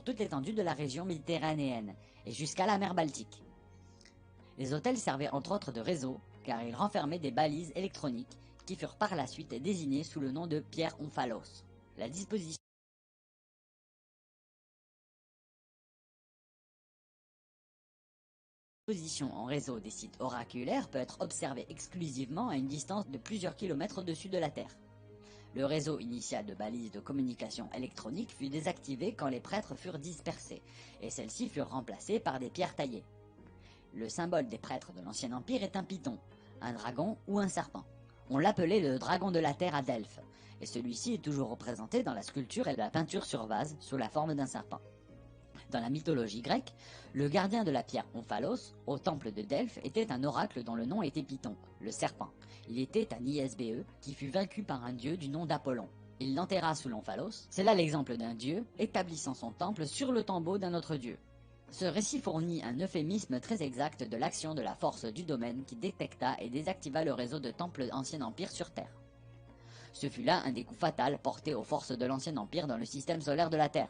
toute l'étendue de la région méditerranéenne et jusqu'à la mer Baltique. Les hôtels servaient entre autres de réseau, car ils renfermaient des balises électroniques qui furent par la suite désignées sous le nom de pierres omphalos. La disposition en réseau des sites oraculaires peut être observée exclusivement à une distance de plusieurs kilomètres au-dessus de la Terre. Le réseau initial de balises de communication électronique fut désactivé quand les prêtres furent dispersés, et celles-ci furent remplacées par des pierres taillées. Le symbole des prêtres de l'Ancien Empire est un python, un dragon ou un serpent. On l'appelait le dragon de la Terre à Delphes, et celui-ci est toujours représenté dans la sculpture et la peinture sur vase sous la forme d'un serpent. Dans la mythologie grecque, le gardien de la pierre Omphalos, au temple de Delphes, était un oracle dont le nom était Python, le serpent. Il était un ISBE qui fut vaincu par un dieu du nom d'Apollon. Il l'enterra sous l'Omphalos. C'est là l'exemple d'un dieu établissant son temple sur le tombeau d'un autre dieu. Ce récit fournit un euphémisme très exact de l'action de la force du domaine qui détecta et désactiva le réseau de temples Ancien Empire sur Terre. Ce fut là un des coups fatals portés aux forces de l'Ancien Empire dans le système solaire de la Terre.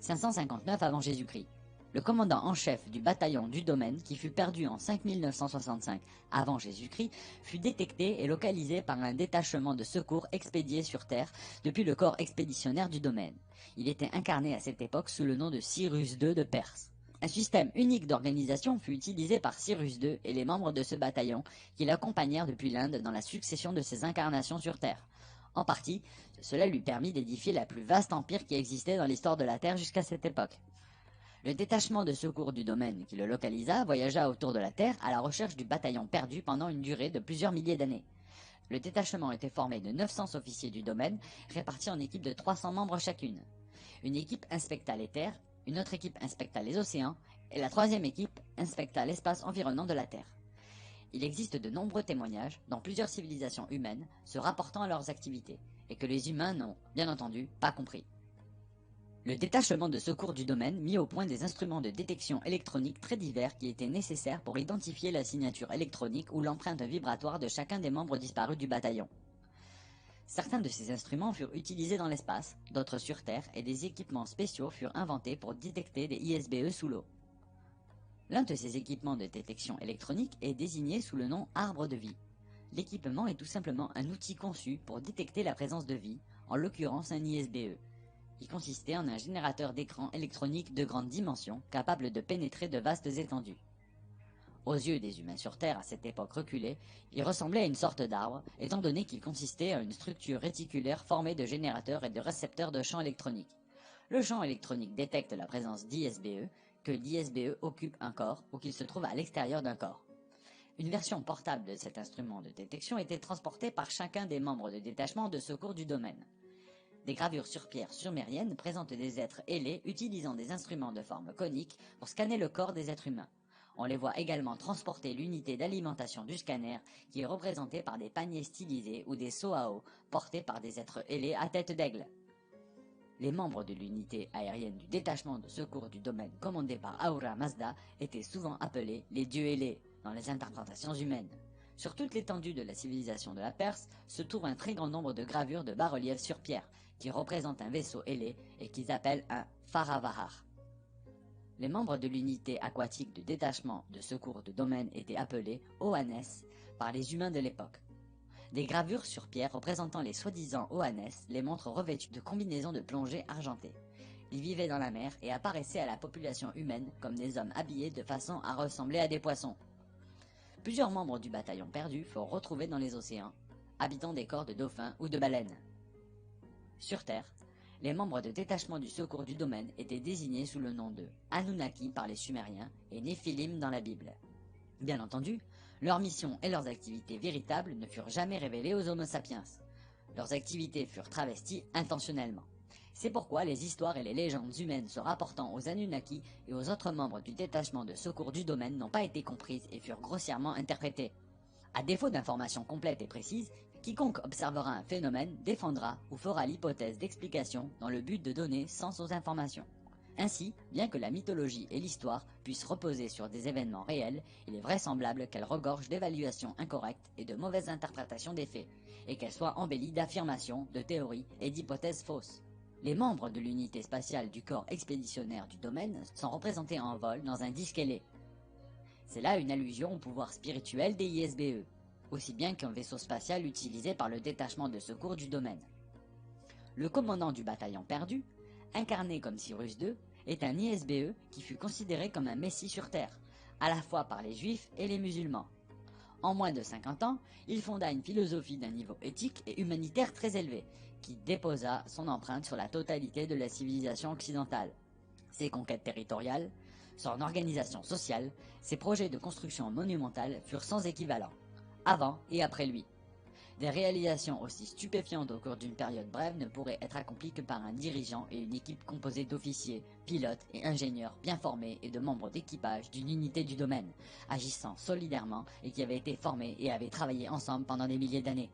559 avant Jésus-Christ. Le commandant en chef du bataillon du domaine, qui fut perdu en 5965 avant Jésus-Christ, fut détecté et localisé par un détachement de secours expédié sur Terre depuis le corps expéditionnaire du domaine. Il était incarné à cette époque sous le nom de Cyrus II de Perse. Un système unique d'organisation fut utilisé par Cyrus II et les membres de ce bataillon qui l'accompagnèrent depuis l'Inde dans la succession de ses incarnations sur Terre. En partie, cela lui permit d'édifier la plus vaste empire qui existait dans l'histoire de la Terre jusqu'à cette époque. Le détachement de secours du domaine qui le localisa voyagea autour de la Terre à la recherche du bataillon perdu pendant une durée de plusieurs milliers d'années. Le détachement était formé de 900 officiers du domaine, répartis en équipes de 300 membres chacune. Une équipe inspecta les terres, une autre équipe inspecta les océans, et la troisième équipe inspecta l'espace environnant de la Terre. Il existe de nombreux témoignages dans plusieurs civilisations humaines se rapportant à leurs activités, et que les humains n'ont, bien entendu, pas compris. Le détachement de secours du domaine mit au point des instruments de détection électronique très divers qui étaient nécessaires pour identifier la signature électronique ou l'empreinte vibratoire de chacun des membres disparus du bataillon. Certains de ces instruments furent utilisés dans l'espace, d'autres sur Terre, et des équipements spéciaux furent inventés pour détecter des ISBE sous l'eau. L'un de ces équipements de détection électronique est désigné sous le nom arbre de vie. L'équipement est tout simplement un outil conçu pour détecter la présence de vie, en l'occurrence un ISBE. Il consistait en un générateur d'écran électronique de grande dimension, capable de pénétrer de vastes étendues. Aux yeux des humains sur Terre à cette époque reculée, il ressemblait à une sorte d'arbre, étant donné qu'il consistait en une structure réticulaire formée de générateurs et de récepteurs de champs électroniques. Le champ électronique détecte la présence d'ISBE, que l'ISBE occupe un corps ou qu'il se trouve à l'extérieur d'un corps. Une version portable de cet instrument de détection était transportée par chacun des membres de détachement de secours du domaine. Des gravures sur pierre sumériennes présentent des êtres ailés utilisant des instruments de forme conique pour scanner le corps des êtres humains. On les voit également transporter l'unité d'alimentation du scanner qui est représentée par des paniers stylisés ou des seaux à eau portés par des êtres ailés à tête d'aigle. Les membres de l'unité aérienne du détachement de secours du domaine commandé par Ahura Mazda étaient souvent appelés les dieux ailés dans les interprétations humaines. Sur toute l'étendue de la civilisation de la Perse se trouve un très grand nombre de gravures de bas-relief sur pierre qui représentent un vaisseau ailé et qu'ils appellent un Faravahar. Les membres de l'unité aquatique du détachement de secours de domaine étaient appelés Oannes par les humains de l'époque. Des gravures sur pierre représentant les soi-disant Oannes les montrent revêtus de combinaisons de plongée argentées. Ils vivaient dans la mer et apparaissaient à la population humaine comme des hommes habillés de façon à ressembler à des poissons. Plusieurs membres du bataillon perdu furent retrouvés dans les océans, habitant des corps de dauphins ou de baleines. Sur Terre, les membres de détachement du secours du domaine étaient désignés sous le nom de Anunnaki par les Sumériens et Néphilim dans la Bible. Bien entendu, leurs missions et leurs activités véritables ne furent jamais révélées aux Homo sapiens. Leurs activités furent travesties intentionnellement. C'est pourquoi les histoires et les légendes humaines se rapportant aux Anunnaki et aux autres membres du détachement de secours du domaine n'ont pas été comprises et furent grossièrement interprétées. À défaut d'informations complètes et précises, quiconque observera un phénomène défendra ou fera l'hypothèse d'explication dans le but de donner sens aux informations. Ainsi, bien que la mythologie et l'histoire puissent reposer sur des événements réels, il est vraisemblable qu'elles regorgent d'évaluations incorrectes et de mauvaises interprétations des faits, et qu'elles soient embellies d'affirmations, de théories et d'hypothèses fausses. Les membres de l'unité spatiale du corps expéditionnaire du domaine sont représentés en vol dans un disque ailé. C'est là une allusion au pouvoir spirituel des ISBE, aussi bien qu'un vaisseau spatial utilisé par le détachement de secours du domaine. Le commandant du bataillon perdu, incarné comme Cyrus II, est un ISBE qui fut considéré comme un messie sur Terre, à la fois par les juifs et les musulmans. En moins de 50 ans, il fonda une philosophie d'un niveau éthique et humanitaire très élevé, qui déposa son empreinte sur la totalité de la civilisation occidentale. Ses conquêtes territoriales, son organisation sociale, ses projets de construction monumentale furent sans équivalent, avant et après lui. Des réalisations aussi stupéfiantes au cours d'une période brève ne pourraient être accomplies que par un dirigeant et une équipe composée d'officiers, pilotes et ingénieurs bien formés et de membres d'équipage d'une unité du domaine, agissant solidairement et qui avaient été formés et avaient travaillé ensemble pendant des milliers d'années.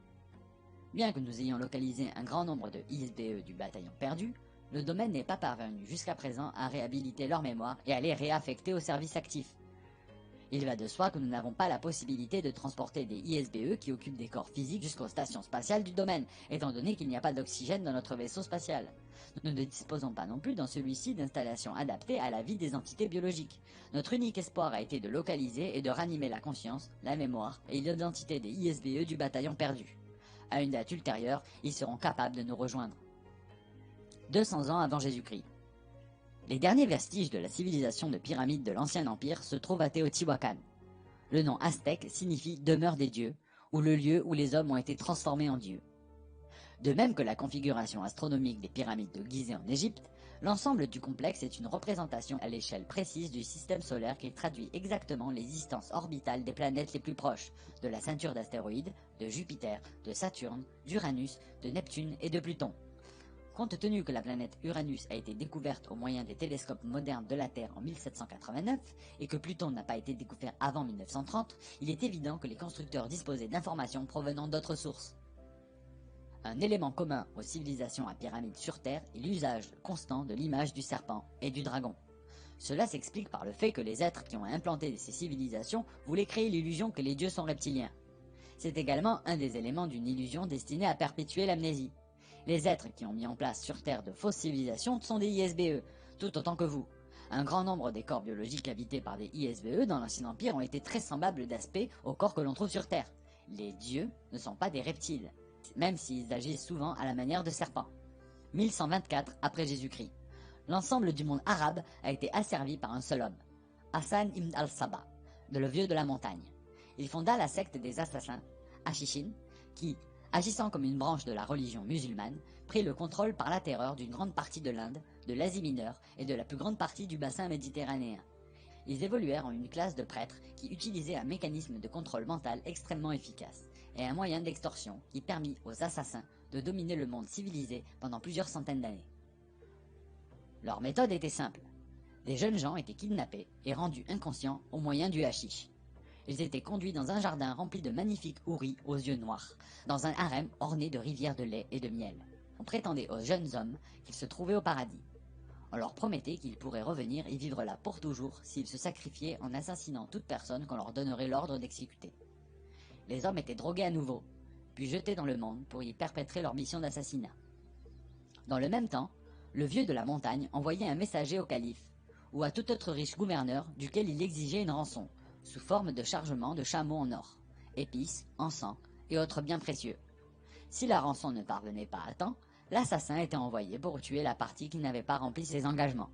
Bien que nous ayons localisé un grand nombre de ISBE du bataillon perdu, le domaine n'est pas parvenu jusqu'à présent à réhabiliter leur mémoire et à les réaffecter au service actif. Il va de soi que nous n'avons pas la possibilité de transporter des ISBE qui occupent des corps physiques jusqu'aux stations spatiales du domaine, étant donné qu'il n'y a pas d'oxygène dans notre vaisseau spatial. Nous ne disposons pas non plus dans celui-ci d'installations adaptées à la vie des entités biologiques. Notre unique espoir a été de localiser et de ranimer la conscience, la mémoire et l'identité des ISBE du bataillon perdu. À une date ultérieure, ils seront capables de nous rejoindre. 200 ans avant Jésus-Christ. Les derniers vestiges de la civilisation de pyramide de l'Ancien Empire se trouvent à Teotihuacan. Le nom aztèque signifie « demeure des dieux » ou le lieu où les hommes ont été transformés en dieux. De même que la configuration astronomique des pyramides de Gizeh en Égypte, l'ensemble du complexe est une représentation à l'échelle précise du système solaire qui traduit exactement les distances orbitales des planètes les plus proches, de la ceinture d'astéroïdes, de Jupiter, de Saturne, d'Uranus, de Neptune et de Pluton. Compte tenu que la planète Uranus a été découverte au moyen des télescopes modernes de la Terre en 1789 et que Pluton n'a pas été découvert avant 1930, il est évident que les constructeurs disposaient d'informations provenant d'autres sources. Un élément commun aux civilisations à pyramides sur Terre est l'usage constant de l'image du serpent et du dragon. Cela s'explique par le fait que les êtres qui ont implanté ces civilisations voulaient créer l'illusion que les dieux sont reptiliens. C'est également un des éléments d'une illusion destinée à perpétuer l'amnésie. Les êtres qui ont mis en place sur Terre de fausses civilisations sont des ISBE, tout autant que vous. Un grand nombre des corps biologiques habités par des ISBE dans l'Ancien Empire ont été très semblables d'aspect aux corps que l'on trouve sur Terre. Les dieux ne sont pas des reptiles, même s'ils agissent souvent à la manière de serpents. 1124 après Jésus-Christ. L'ensemble du monde arabe a été asservi par un seul homme, Hassan ibn al-Sabah, le vieux de la montagne. Il fonda la secte des assassins, Hashishin, qui, agissant comme une branche de la religion musulmane, prit le contrôle par la terreur d'une grande partie de l'Inde, de l'Asie mineure et de la plus grande partie du bassin méditerranéen. Ils évoluèrent en une classe de prêtres qui utilisaient un mécanisme de contrôle mental extrêmement efficace et un moyen d'extorsion qui permit aux assassins de dominer le monde civilisé pendant plusieurs centaines d'années. Leur méthode était simple. Des jeunes gens étaient kidnappés et rendus inconscients au moyen du hashish. Ils étaient conduits dans un jardin rempli de magnifiques houris aux yeux noirs, dans un harem orné de rivières de lait et de miel. On prétendait aux jeunes hommes qu'ils se trouvaient au paradis. On leur promettait qu'ils pourraient revenir y vivre là pour toujours s'ils se sacrifiaient en assassinant toute personne qu'on leur donnerait l'ordre d'exécuter. Les hommes étaient drogués à nouveau, puis jetés dans le monde pour y perpétrer leur mission d'assassinat. Dans le même temps, le vieux de la montagne envoyait un messager au calife, ou à tout autre riche gouverneur duquel il exigeait une rançon, sous forme de chargement de chameaux en or, épices, encens et autres biens précieux. Si la rançon ne parvenait pas à temps, l'assassin était envoyé pour tuer la partie qui n'avait pas rempli ses engagements.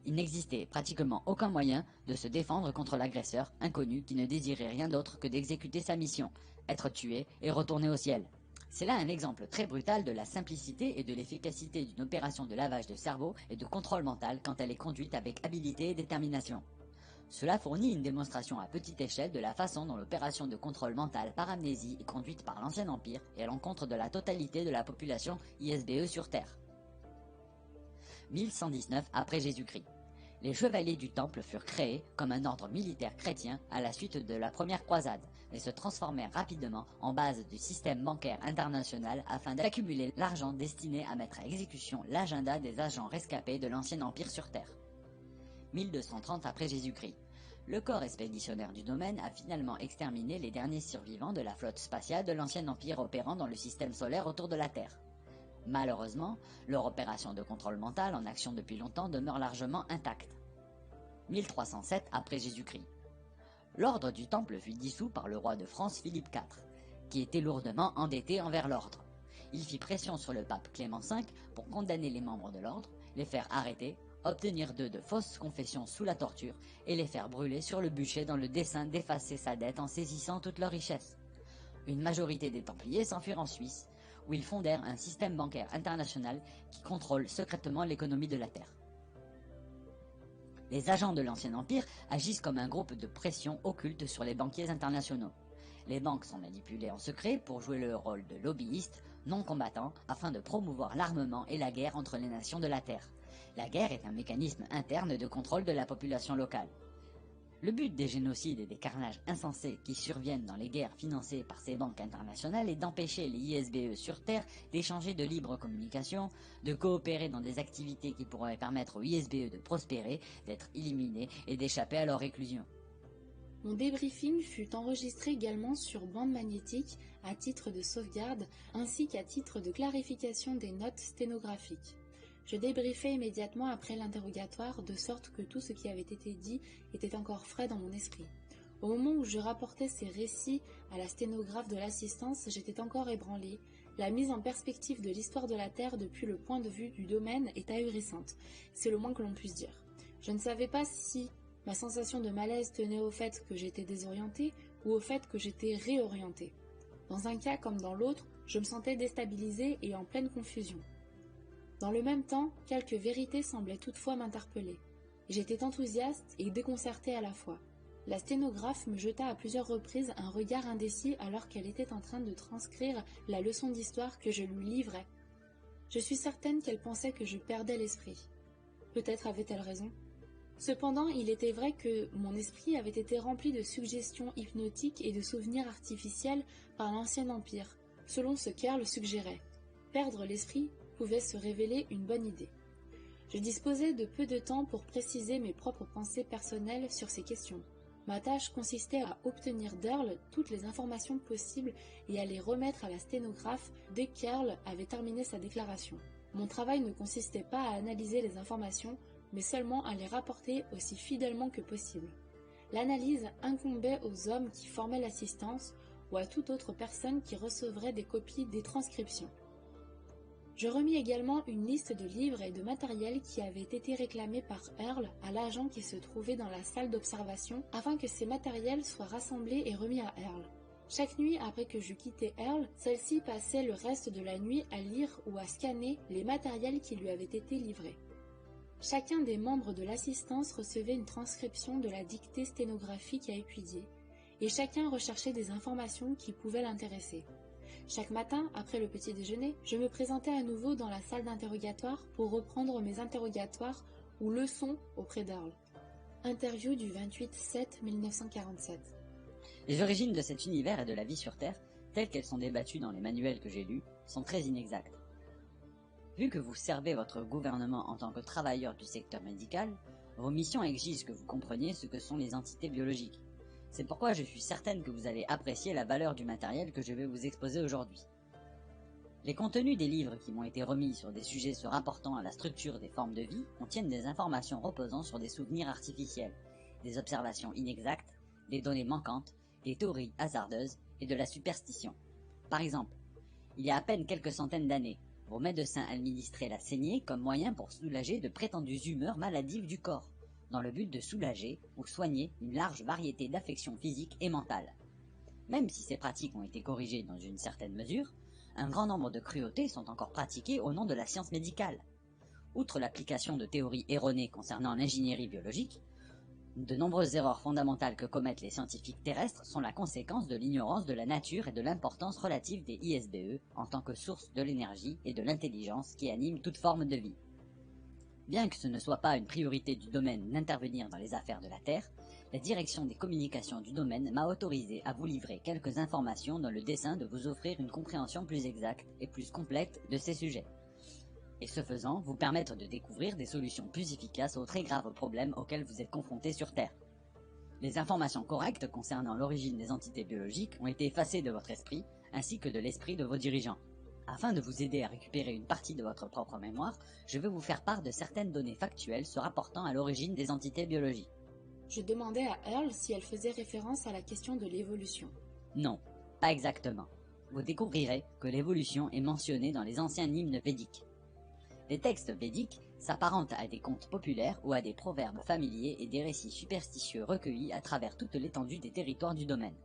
Il n'existait pratiquement aucun moyen de se défendre contre l'agresseur inconnu qui ne désirait rien d'autre que d'exécuter sa mission, être tué et retourner au ciel. C'est là un exemple très brutal de la simplicité et de l'efficacité d'une opération de lavage de cerveau et de contrôle mental quand elle est conduite avec habileté et détermination. Cela fournit une démonstration à petite échelle de la façon dont l'opération de contrôle mental par amnésie est conduite par l'Ancien Empire et à l'encontre de la totalité de la population ISBE sur Terre. 1119 après Jésus-Christ. Les chevaliers du Temple furent créés comme un ordre militaire chrétien à la suite de la première croisade, mais se transformèrent rapidement en base du système bancaire international afin d'accumuler l'argent destiné à mettre à exécution l'agenda des agents rescapés de l'Ancien Empire sur Terre. 1230 après Jésus-Christ. Le corps expéditionnaire du domaine a finalement exterminé les derniers survivants de la flotte spatiale de l'Ancien Empire opérant dans le système solaire autour de la Terre. Malheureusement, leur opération de contrôle mental en action depuis longtemps demeure largement intacte. 1307 après Jésus-Christ. L'ordre du Temple fut dissous par le roi de France Philippe IV, qui était lourdement endetté envers l'ordre. Il fit pression sur le pape Clément V pour condamner les membres de l'ordre, les faire arrêter, obtenir d'eux de fausses confessions sous la torture et les faire brûler sur le bûcher dans le dessein d'effacer sa dette en saisissant toutes leurs richesses. Une majorité des Templiers s'enfuirent en Suisse, où ils fondèrent un système bancaire international qui contrôle secrètement l'économie de la Terre. Les agents de l'Ancien Empire agissent comme un groupe de pression occulte sur les banquiers internationaux. Les banques sont manipulées en secret pour jouer le rôle de lobbyistes non combattants afin de promouvoir l'armement et la guerre entre les nations de la Terre. La guerre est un mécanisme interne de contrôle de la population locale. Le but des génocides et des carnages insensés qui surviennent dans les guerres financées par ces banques internationales est d'empêcher les ISBE sur Terre d'échanger de libre communication, de coopérer dans des activités qui pourraient permettre aux ISBE de prospérer, d'être éliminés et d'échapper à leur réclusion. Mon débriefing fut enregistré également sur bande magnétique à titre de sauvegarde ainsi qu'à titre de clarification des notes sténographiques. Je débriefai immédiatement après l'interrogatoire de sorte que tout ce qui avait été dit était encore frais dans mon esprit. Au moment où je rapportais ces récits à la sténographe de l'assistance, j'étais encore ébranlé. La mise en perspective de l'histoire de la Terre depuis le point de vue du domaine est ahurissante, c'est le moins que l'on puisse dire. Je ne savais pas si ma sensation de malaise tenait au fait que j'étais désorienté ou au fait que j'étais réorienté. Dans un cas comme dans l'autre, je me sentais déstabilisé et en pleine confusion. Dans le même temps, quelques vérités semblaient toutefois m'interpeller. J'étais enthousiaste et déconcerté à la fois. La sténographe me jeta à plusieurs reprises un regard indécis alors qu'elle était en train de transcrire la leçon d'histoire que je lui livrais. Je suis certaine qu'elle pensait que je perdais l'esprit. Peut-être avait-elle raison. Cependant, il était vrai que mon esprit avait été rempli de suggestions hypnotiques et de souvenirs artificiels par l'Ancien Empire, selon ce qu'Earl suggérait. Perdre l'esprit pouvait se révéler une bonne idée. Je disposais de peu de temps pour préciser mes propres pensées personnelles sur ces questions. Ma tâche consistait à obtenir d'Earl toutes les informations possibles et à les remettre à la sténographe dès qu'Earl avait terminé sa déclaration. Mon travail ne consistait pas à analyser les informations, mais seulement à les rapporter aussi fidèlement que possible. L'analyse incombait aux hommes qui formaient l'assistance ou à toute autre personne qui recevrait des copies des transcriptions. Je remis également une liste de livres et de matériel qui avaient été réclamés par Earl à l'agent qui se trouvait dans la salle d'observation afin que ces matériels soient rassemblés et remis à Earl. Chaque nuit après que j'eus quitté Earl, celle-ci passait le reste de la nuit à lire ou à scanner les matériels qui lui avaient été livrés. Chacun des membres de l'assistance recevait une transcription de la dictée sténographique à étudier, et chacun recherchait des informations qui pouvaient l'intéresser. Chaque matin, après le petit déjeuner, je me présentais à nouveau dans la salle d'interrogatoire pour reprendre mes interrogatoires ou leçons auprès d'Earl. Interview du 28/7/1947. Les origines de cet univers et de la vie sur Terre, telles qu'elles sont débattues dans les manuels que j'ai lus, sont très inexactes. Vu que vous servez votre gouvernement en tant que travailleur du secteur médical, vos missions exigent que vous compreniez ce que sont les entités biologiques. C'est pourquoi je suis certaine que vous allez apprécier la valeur du matériel que je vais vous exposer aujourd'hui. Les contenus des livres qui m'ont été remis sur des sujets se rapportant à la structure des formes de vie contiennent des informations reposant sur des souvenirs artificiels, des observations inexactes, des données manquantes, des théories hasardeuses et de la superstition. Par exemple, il y a à peine quelques centaines d'années, vos médecins administraient la saignée comme moyen pour soulager de prétendues humeurs maladives du corps, dans le but de soulager ou soigner une large variété d'affections physiques et mentales. Même si ces pratiques ont été corrigées dans une certaine mesure, un grand nombre de cruautés sont encore pratiquées au nom de la science médicale. Outre l'application de théories erronées concernant l'ingénierie biologique, de nombreuses erreurs fondamentales que commettent les scientifiques terrestres sont la conséquence de l'ignorance de la nature et de l'importance relative des ISBE en tant que source de l'énergie et de l'intelligence qui animent toute forme de vie. Bien que ce ne soit pas une priorité du domaine d'intervenir dans les affaires de la Terre, la direction des communications du domaine m'a autorisé à vous livrer quelques informations dans le dessein de vous offrir une compréhension plus exacte et plus complète de ces sujets, et ce faisant, vous permettre de découvrir des solutions plus efficaces aux très graves problèmes auxquels vous êtes confrontés sur Terre. Les informations correctes concernant l'origine des entités biologiques ont été effacées de votre esprit, ainsi que de l'esprit de vos dirigeants. Afin de vous aider à récupérer une partie de votre propre mémoire, je vais vous faire part de certaines données factuelles se rapportant à l'origine des entités biologiques. Je demandais à Earl si elle faisait référence à la question de l'évolution. Non, pas exactement. Vous découvrirez que l'évolution est mentionnée dans les anciens hymnes védiques. Les textes védiques s'apparentent à des contes populaires ou à des proverbes familiers et des récits superstitieux recueillis à travers toute l'étendue des territoires du domaine.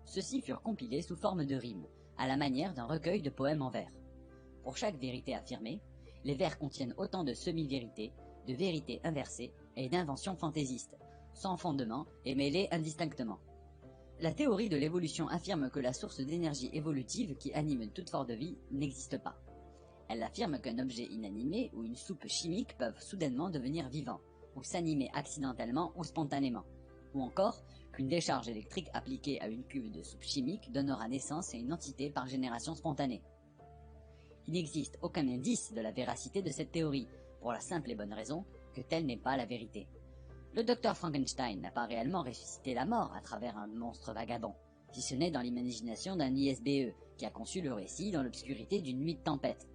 Ceux-ci furent compilés sous forme de rimes, à la manière d'un recueil de poèmes en vers. Pour chaque vérité affirmée, les vers contiennent autant de semi-vérités, de vérités inversées et d'inventions fantaisistes, sans fondement et mêlées indistinctement. La théorie de l'évolution affirme que la source d'énergie évolutive qui anime toute forme de vie n'existe pas. Elle affirme qu'un objet inanimé ou une soupe chimique peuvent soudainement devenir vivants, ou s'animer accidentellement ou spontanément, ou encore qu'une décharge électrique appliquée à une cuve de soupe chimique donnera naissance à une entité par génération spontanée. Il n'existe aucun indice de la véracité de cette théorie, pour la simple et bonne raison que telle n'est pas la vérité. Le docteur Frankenstein n'a pas réellement ressuscité la mort à travers un monstre vagabond, si ce n'est dans l'imagination d'un ISBE qui a conçu le récit dans l'obscurité d'une nuit de tempête.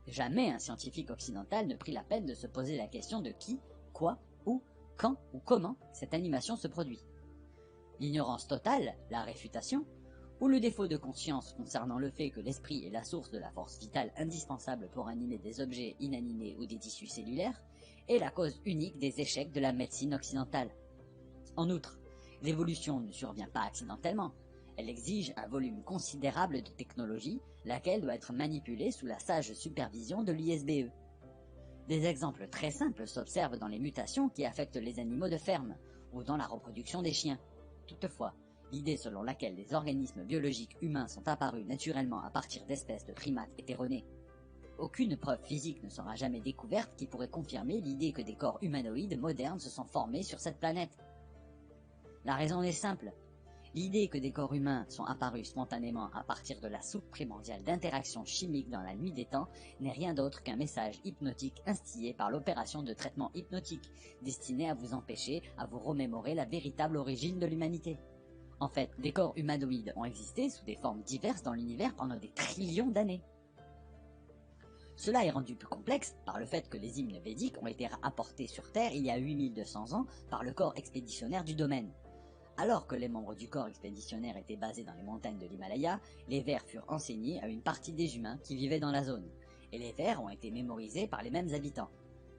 Jamais un scientifique occidental ne prit la peine de se poser la question de qui, quoi, où, quand ou comment cette animation se produit. L'ignorance totale, la réfutation, ou le défaut de conscience concernant le fait que l'esprit est la source de la force vitale indispensable pour animer des objets inanimés ou des tissus cellulaires, est la cause unique des échecs de la médecine occidentale. En outre, l'évolution ne survient pas accidentellement. Elle exige un volume considérable de technologie, laquelle doit être manipulée sous la sage supervision de l'ISBE. Des exemples très simples s'observent dans les mutations qui affectent les animaux de ferme, ou dans la reproduction des chiens. Toutefois, l'idée selon laquelle les organismes biologiques humains sont apparus naturellement à partir d'espèces de primates hétéronés. Aucune preuve physique ne sera jamais découverte qui pourrait confirmer l'idée que des corps humanoïdes modernes se sont formés sur cette planète. La raison est simple. L'idée que des corps humains sont apparus spontanément à partir de la soupe primordiale d'interactions chimiques dans la nuit des temps n'est rien d'autre qu'un message hypnotique instillé par l'opération de traitement hypnotique, destiné à vous empêcher à vous remémorer la véritable origine de l'humanité. En fait, des corps humanoïdes ont existé sous des formes diverses dans l'univers pendant des trillions d'années. Cela est rendu plus complexe par le fait que les hymnes védiques ont été apportés sur Terre il y a 8200 ans par le corps expéditionnaire du domaine. Alors que les membres du corps expéditionnaire étaient basés dans les montagnes de l'Himalaya, les vers furent enseignés à une partie des humains qui vivaient dans la zone, et les vers ont été mémorisés par les mêmes habitants.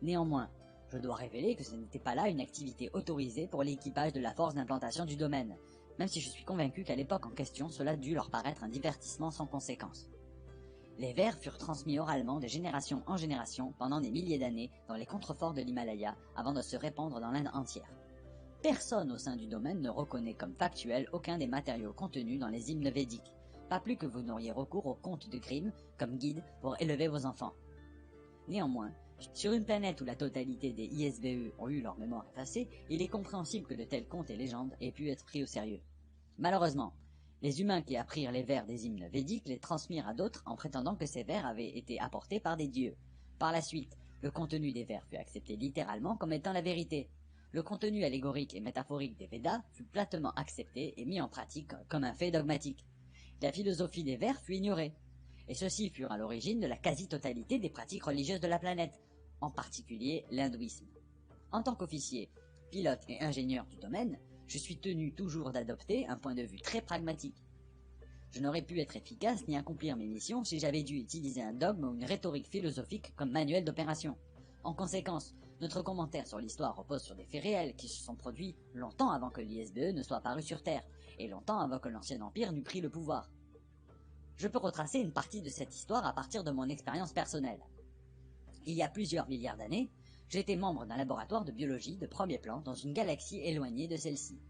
Néanmoins, je dois révéler que ce n'était pas là une activité autorisée pour l'équipage de la force d'implantation du domaine, même si je suis convaincu qu'à l'époque en question cela a dû leur paraître un divertissement sans conséquence. Les vers furent transmis oralement de génération en génération pendant des milliers d'années dans les contreforts de l'Himalaya avant de se répandre dans l'Inde entière. Personne au sein du domaine ne reconnaît comme factuel aucun des matériaux contenus dans les hymnes védiques, pas plus que vous n'auriez recours aux contes de Grimm comme guide pour élever vos enfants. Néanmoins, sur une planète où la totalité des ISBE ont eu leur mémoire effacée, il est compréhensible que de tels contes et légendes aient pu être pris au sérieux. Malheureusement, les humains qui apprirent les vers des hymnes védiques les transmirent à d'autres en prétendant que ces vers avaient été apportés par des dieux. Par la suite, le contenu des vers fut accepté littéralement comme étant la vérité. Le contenu allégorique et métaphorique des Védas fut platement accepté et mis en pratique comme un fait dogmatique. La philosophie des vers fut ignorée, et ceux-ci furent à l'origine de la quasi-totalité des pratiques religieuses de la planète, en particulier l'hindouisme. En tant qu'officier, pilote et ingénieur du domaine, je suis tenu toujours d'adopter un point de vue très pragmatique. Je n'aurais pu être efficace ni accomplir mes missions si j'avais dû utiliser un dogme ou une rhétorique philosophique comme manuel d'opération. En conséquence, notre commentaire sur l'histoire repose sur des faits réels qui se sont produits longtemps avant que l'ISBE ne soit apparu sur Terre, et longtemps avant que l'Ancien Empire n'eût pris le pouvoir. Je peux retracer une partie de cette histoire à partir de mon expérience personnelle. Il y a plusieurs milliards d'années, j'étais membre d'un laboratoire de biologie de premier plan dans une galaxie éloignée de celle-ci.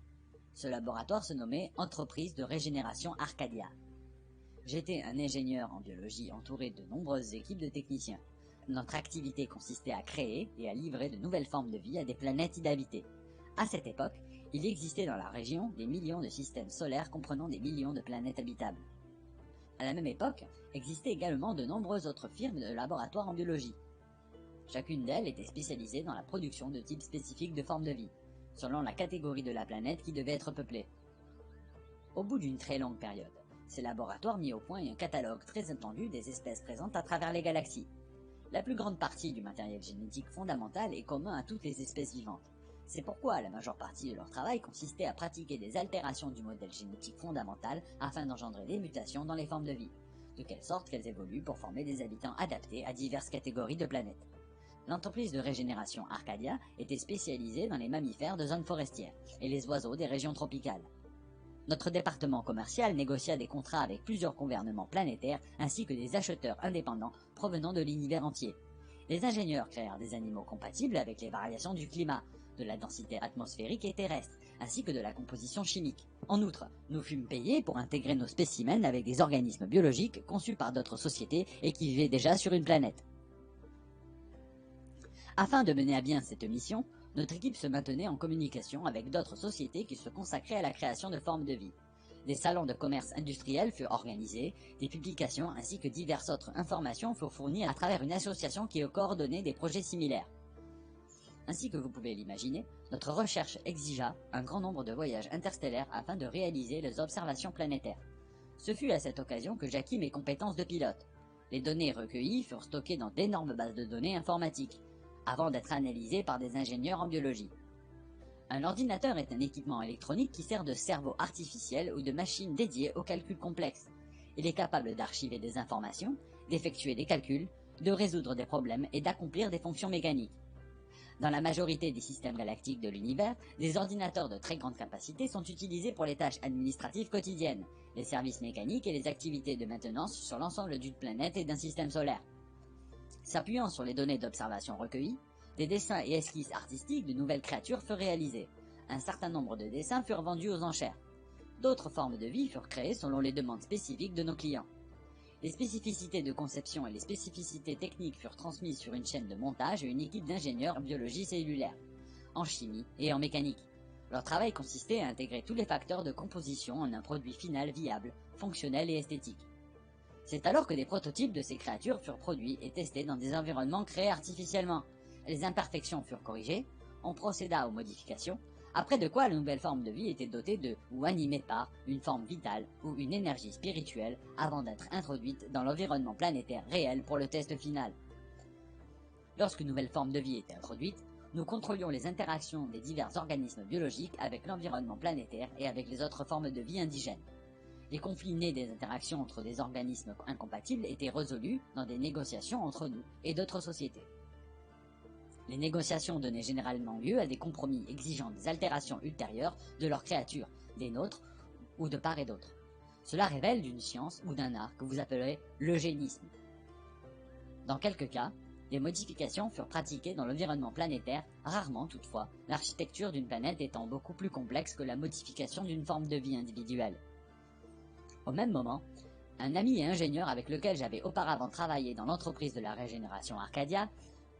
Ce laboratoire se nommait Entreprise de Régénération Arcadia. J'étais un ingénieur en biologie entouré de nombreuses équipes de techniciens. Notre activité consistait à créer et à livrer de nouvelles formes de vie à des planètes inhabitées. À cette époque, il existait dans la région des millions de systèmes solaires comprenant des millions de planètes habitables. À la même époque, existaient également de nombreuses autres firmes de laboratoires en biologie. Chacune d'elles était spécialisée dans la production de types spécifiques de formes de vie, selon la catégorie de la planète qui devait être peuplée. Au bout d'une très longue période, Ces laboratoires mis au point un catalogue très étendu des espèces présentes à travers les galaxies. La plus grande partie du matériel génétique fondamental est commun à toutes les espèces vivantes. C'est pourquoi la majeure partie de leur travail consistait à pratiquer des altérations du modèle génétique fondamental afin d'engendrer des mutations dans les formes de vie, de quelle sorte qu'elles évoluent pour former des habitants adaptés à diverses catégories de planètes. L'entreprise de régénération Arcadia était spécialisée dans les mammifères de zones forestières et les oiseaux des régions tropicales. Notre département commercial négocia des contrats avec plusieurs gouvernements planétaires ainsi que des acheteurs indépendants provenant de l'univers entier. Les ingénieurs créèrent des animaux compatibles avec les variations du climat, de la densité atmosphérique et terrestre, ainsi que de la composition chimique. En outre, nous fûmes payés pour intégrer nos spécimens avec des organismes biologiques conçus par d'autres sociétés et qui vivaient déjà sur une planète. Afin de mener à bien cette mission, notre équipe se maintenait en communication avec d'autres sociétés qui se consacraient à la création de formes de vie. Des salons de commerce industriel furent organisés, des publications ainsi que diverses autres informations furent fournies à travers une association qui coordonnait des projets similaires. Ainsi que vous pouvez l'imaginer, notre recherche exigea un grand nombre de voyages interstellaires afin de réaliser les observations planétaires. Ce fut à cette occasion que j'acquis mes compétences de pilote. Les données recueillies furent stockées dans d'énormes bases de données informatiques, avant d'être analysées par des ingénieurs en biologie. Un ordinateur est un équipement électronique qui sert de cerveau artificiel ou de machine dédiée au calcul complexe. Il est capable d'archiver des informations, d'effectuer des calculs, de résoudre des problèmes et d'accomplir des fonctions mécaniques. Dans la majorité des systèmes galactiques de l'univers, des ordinateurs de très grande capacité sont utilisés pour les tâches administratives quotidiennes, les services mécaniques et les activités de maintenance sur l'ensemble d'une planète et d'un système solaire. S'appuyant sur les données d'observation recueillies, des dessins et esquisses artistiques de nouvelles créatures furent réalisés. Un certain nombre de dessins furent vendus aux enchères. D'autres formes de vie furent créées selon les demandes spécifiques de nos clients. Les spécificités de conception et les spécificités techniques furent transmises sur une chaîne de montage à une équipe d'ingénieurs en biologie cellulaire, en chimie et en mécanique. Leur travail consistait à intégrer tous les facteurs de composition en un produit final viable, fonctionnel et esthétique. C'est alors que des prototypes de ces créatures furent produits et testés dans des environnements créés artificiellement. Les imperfections furent corrigées, on procéda aux modifications, après de quoi la nouvelle forme de vie était dotée de ou animée par une forme vitale ou une énergie spirituelle avant d'être introduite dans l'environnement planétaire réel pour le test final. Lorsqu'une nouvelle forme de vie était introduite, nous contrôlions les interactions des divers organismes biologiques avec l'environnement planétaire et avec les autres formes de vie indigènes. Les conflits nés des interactions entre des organismes incompatibles étaient résolus dans des négociations entre nous et d'autres sociétés. Les négociations donnaient généralement lieu à des compromis exigeant des altérations ultérieures de leurs créatures, des nôtres ou de part et d'autre. Cela révèle d'une science ou d'un art que vous appellerez l'eugénisme. Dans quelques cas, des modifications furent pratiquées dans l'environnement planétaire, rarement toutefois, l'architecture d'une planète étant beaucoup plus complexe que la modification d'une forme de vie individuelle. Au même moment, un ami et ingénieur avec lequel j'avais auparavant travaillé dans l'entreprise de la régénération Arcadia,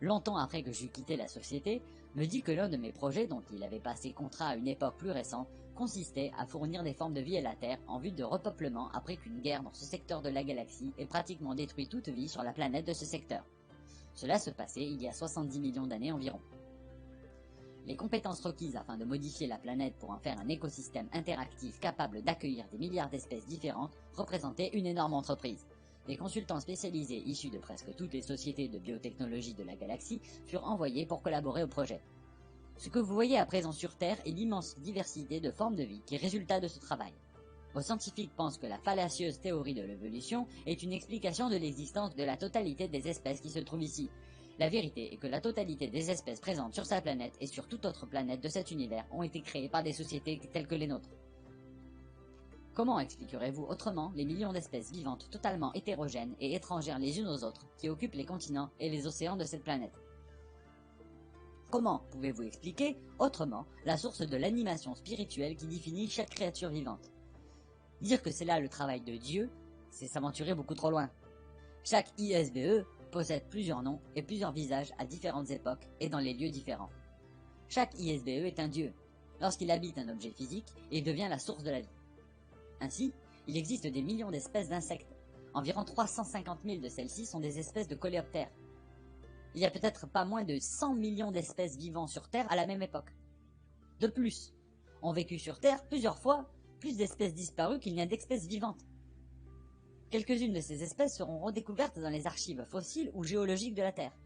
longtemps après que j'eus quitté la société, me dit que l'un de mes projets dont il avait passé contrat à une époque plus récente consistait à fournir des formes de vie à la Terre en vue de repeuplement après qu'une guerre dans ce secteur de la galaxie ait pratiquement détruit toute vie sur la planète de ce secteur. Cela se passait il y a 70 millions d'années environ. Les compétences requises afin de modifier la planète pour en faire un écosystème interactif capable d'accueillir des milliards d'espèces différentes représentaient une énorme entreprise. Des consultants spécialisés issus de presque toutes les sociétés de biotechnologie de la galaxie furent envoyés pour collaborer au projet. Ce que vous voyez à présent sur Terre est l'immense diversité de formes de vie qui résulta de ce travail. Vos scientifiques pensent que la fallacieuse théorie de l'évolution est une explication de l'existence de la totalité des espèces qui se trouvent ici. La vérité est que la totalité des espèces présentes sur sa planète et sur toute autre planète de cet univers ont été créées par des sociétés telles que les nôtres. Comment expliquerez-vous autrement les millions d'espèces vivantes totalement hétérogènes et étrangères les unes aux autres qui occupent les continents et les océans de cette planète? Comment pouvez-vous expliquer autrement la source de l'animation spirituelle qui définit chaque créature vivante? Dire que c'est là le travail de Dieu, c'est s'aventurer beaucoup trop loin. Chaque ISBE possède plusieurs noms et plusieurs visages à différentes époques et dans les lieux différents. Chaque ISBE est un dieu. Lorsqu'il habite un objet physique, il devient la source de la vie. Ainsi, il existe des millions d'espèces d'insectes. Environ 350 000 de celles-ci sont des espèces de coléoptères. Il y a peut-être pas moins de 100 millions d'espèces vivant sur Terre à la même époque. De plus, ont vécu sur Terre plusieurs fois plus d'espèces disparues qu'il n'y a d'espèces vivantes. Quelques-unes de ces espèces seront redécouvertes dans les archives fossiles ou géologiques de la Terre.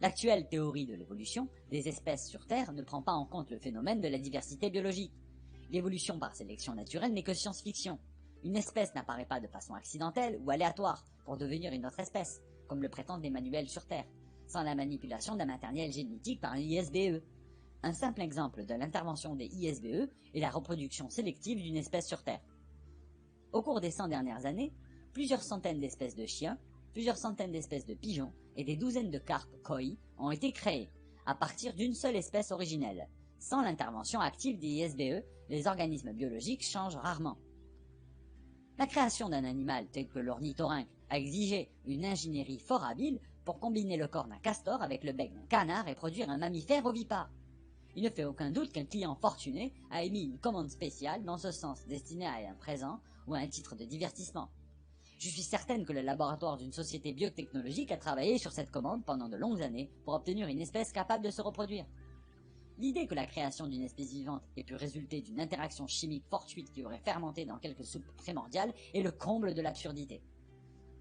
L'actuelle théorie de l'évolution des espèces sur Terre ne prend pas en compte le phénomène de la diversité biologique. L'évolution par sélection naturelle n'est que science-fiction. Une espèce n'apparaît pas de façon accidentelle ou aléatoire pour devenir une autre espèce, comme le prétendent les manuels sur Terre, sans la manipulation d'un matériel génétique par un ISBE. Un simple exemple de l'intervention des ISBE est la reproduction sélective d'une espèce sur Terre. Au cours des 100 dernières années, plusieurs centaines d'espèces de chiens, plusieurs centaines d'espèces de pigeons et des douzaines de carpes koi ont été créées, à partir d'une seule espèce originelle. Sans l'intervention active des ISBE, les organismes biologiques changent rarement. La création d'un animal tel que l'ornithorynque a exigé une ingénierie fort habile pour combiner le corps d'un castor avec le bec d'un canard et produire un mammifère ovipare. Il ne fait aucun doute qu'un client fortuné a émis une commande spéciale dans ce sens destinée à un présent ou à un titre de divertissement. Je suis certaine que le laboratoire d'une société biotechnologique a travaillé sur cette commande pendant de longues années pour obtenir une espèce capable de se reproduire. L'idée que la création d'une espèce vivante ait pu résulter d'une interaction chimique fortuite qui aurait fermenté dans quelque soupe primordiale est le comble de l'absurdité.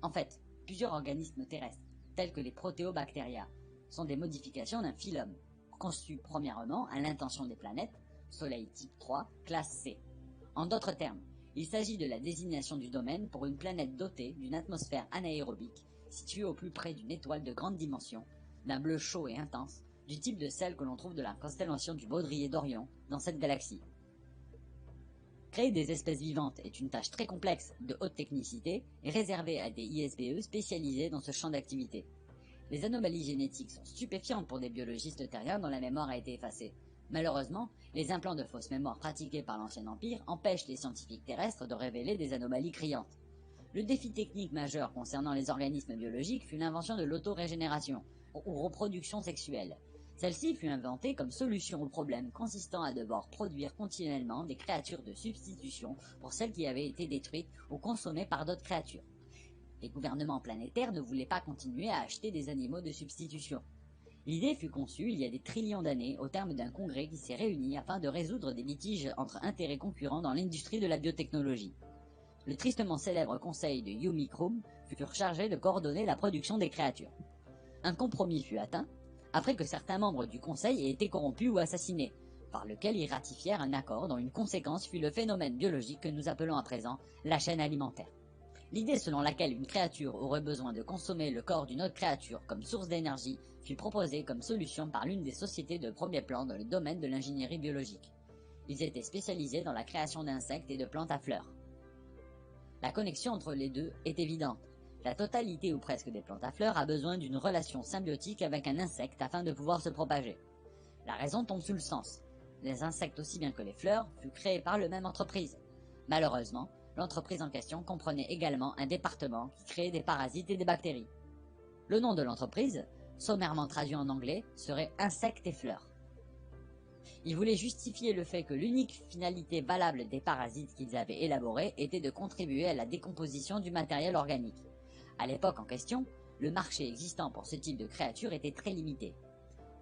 En fait, plusieurs organismes terrestres, tels que les protéobactéria, sont des modifications d'un phylum, conçu premièrement à l'intention des planètes, Soleil type 3, classe C. En d'autres termes, il s'agit de la désignation du domaine pour une planète dotée d'une atmosphère anaérobique, située au plus près d'une étoile de grande dimension, d'un bleu chaud et intense, du type de celle que l'on trouve de la constellation du Baudrier d'Orion dans cette galaxie. Créer des espèces vivantes est une tâche très complexe, de haute technicité, et réservée à des ISBE spécialisés dans ce champ d'activité. Les anomalies génétiques sont stupéfiantes pour des biologistes terriens dont la mémoire a été effacée. Malheureusement, les implants de fausse mémoire pratiqués par l'Ancien Empire empêchent les scientifiques terrestres de révéler des anomalies criantes. Le défi technique majeur concernant les organismes biologiques fut l'invention de l'autorégénération, ou reproduction sexuelle. Celle-ci fut inventée comme solution au problème consistant à devoir produire continuellement des créatures de substitution pour celles qui avaient été détruites ou consommées par d'autres créatures. Les gouvernements planétaires ne voulaient pas continuer à acheter des animaux de substitution. L'idée fut conçue il y a des trillions d'années au terme d'un congrès qui s'est réuni afin de résoudre des litiges entre intérêts concurrents dans l'industrie de la biotechnologie. Le tristement célèbre conseil de Yumikrum fut chargé de coordonner la production des créatures. Un compromis fut atteint, après que certains membres du conseil aient été corrompus ou assassinés, par lequel ils ratifièrent un accord dont une conséquence fut le phénomène biologique que nous appelons à présent la chaîne alimentaire. L'idée selon laquelle une créature aurait besoin de consommer le corps d'une autre créature comme source d'énergie fut proposée comme solution par l'une des sociétés de premier plan dans le domaine de l'ingénierie biologique. Ils étaient spécialisés dans la création d'insectes et de plantes à fleurs. La connexion entre les deux est évidente. La totalité ou presque des plantes à fleurs a besoin d'une relation symbiotique avec un insecte afin de pouvoir se propager. La raison tombe sous le sens. Les insectes aussi bien que les fleurs furent créés par la même entreprise. Malheureusement, l'entreprise en question comprenait également un département qui créait des parasites et des bactéries. Le nom de l'entreprise, sommairement traduit en anglais, serait Insectes et Fleurs. Ils voulaient justifier le fait que l'unique finalité valable des parasites qu'ils avaient élaborés était de contribuer à la décomposition du matériel organique. À l'époque en question, le marché existant pour ce type de créatures était très limité.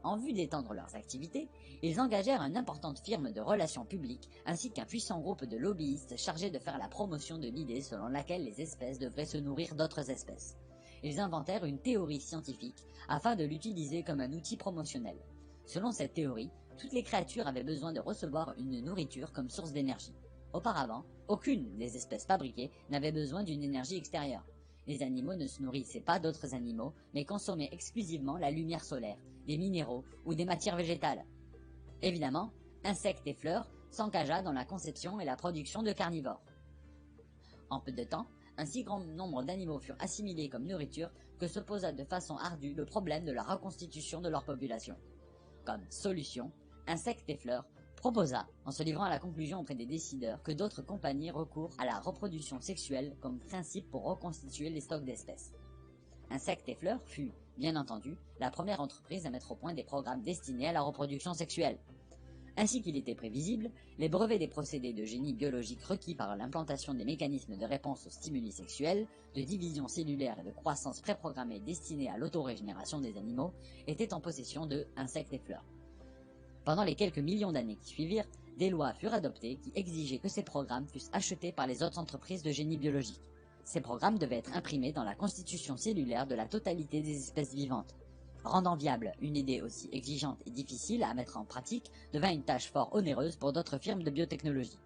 En vue d'étendre leurs activités, ils engagèrent une importante firme de relations publiques ainsi qu'un puissant groupe de lobbyistes chargés de faire la promotion de l'idée selon laquelle les espèces devraient se nourrir d'autres espèces. Ils inventèrent une théorie scientifique afin de l'utiliser comme un outil promotionnel. Selon cette théorie, toutes les créatures avaient besoin de recevoir une nourriture comme source d'énergie. Auparavant, aucune des espèces fabriquées n'avait besoin d'une énergie extérieure. Les animaux ne se nourrissaient pas d'autres animaux, mais consommaient exclusivement la lumière solaire, des minéraux ou des matières végétales. Évidemment, Insectes et Fleurs s'engagea dans la conception et la production de carnivores. En peu de temps, un si grand nombre d'animaux furent assimilés comme nourriture que se posa de façon ardue le problème de la reconstitution de leur population. Comme solution, Insectes et Fleurs proposa, en se livrant à la conclusion auprès des décideurs, que d'autres compagnies recourent à la reproduction sexuelle comme principe pour reconstituer les stocks d'espèces. Insectes et Fleurs fut, bien entendu, la première entreprise à mettre au point des programmes destinés à la reproduction sexuelle. Ainsi qu'il était prévisible, les brevets des procédés de génie biologique requis par l'implantation des mécanismes de réponse aux stimuli sexuels, de division cellulaire et de croissance préprogrammée destinés à l'autorégénération des animaux étaient en possession de Insectes et Fleurs. Pendant les quelques millions d'années qui suivirent, des lois furent adoptées qui exigeaient que ces programmes fussent achetés par les autres entreprises de génie biologique. Ces programmes devaient être imprimés dans la constitution cellulaire de la totalité des espèces vivantes. Rendant viable une idée aussi exigeante et difficile à mettre en pratique devint une tâche fort onéreuse pour d'autres firmes de biotechnologie.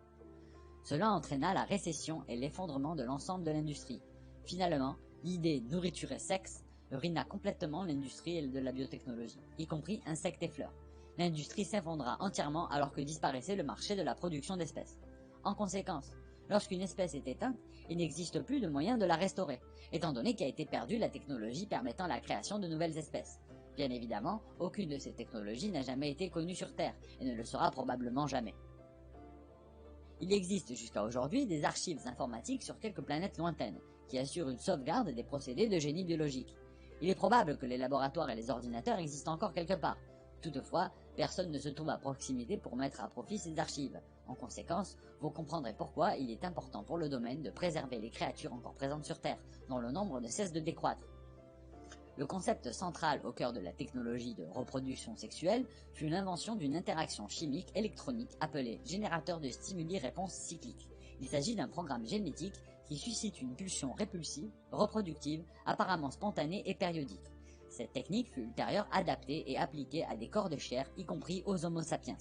Cela entraîna la récession et l'effondrement de l'ensemble de l'industrie. Finalement, l'idée nourriture et sexe ruina complètement l'industrie de la biotechnologie, y compris insectes et fleurs. L'industrie s'effondra entièrement alors que disparaissait le marché de la production d'espèces. En conséquence, lorsqu'une espèce est éteinte, il n'existe plus de moyen de la restaurer, étant donné qu'a été perdue la technologie permettant la création de nouvelles espèces. Bien évidemment, aucune de ces technologies n'a jamais été connue sur Terre, et ne le sera probablement jamais. Il existe jusqu'à aujourd'hui des archives informatiques sur quelques planètes lointaines, qui assurent une sauvegarde des procédés de génie biologique. Il est probable que les laboratoires et les ordinateurs existent encore quelque part. Toutefois, personne ne se trouve à proximité pour mettre à profit ces archives. En conséquence, vous comprendrez pourquoi il est important pour le domaine de préserver les créatures encore présentes sur Terre, dont le nombre ne cesse de décroître. Le concept central au cœur de la technologie de reproduction sexuelle fut l'invention d'une interaction chimique électronique appelée générateur de stimuli-réponse cyclique. Il s'agit d'un programme génétique qui suscite une pulsion répulsive, reproductive, apparemment spontanée et périodique. Cette technique fut ultérieure adaptée et appliquée à des corps de chair, y compris aux Homo sapiens.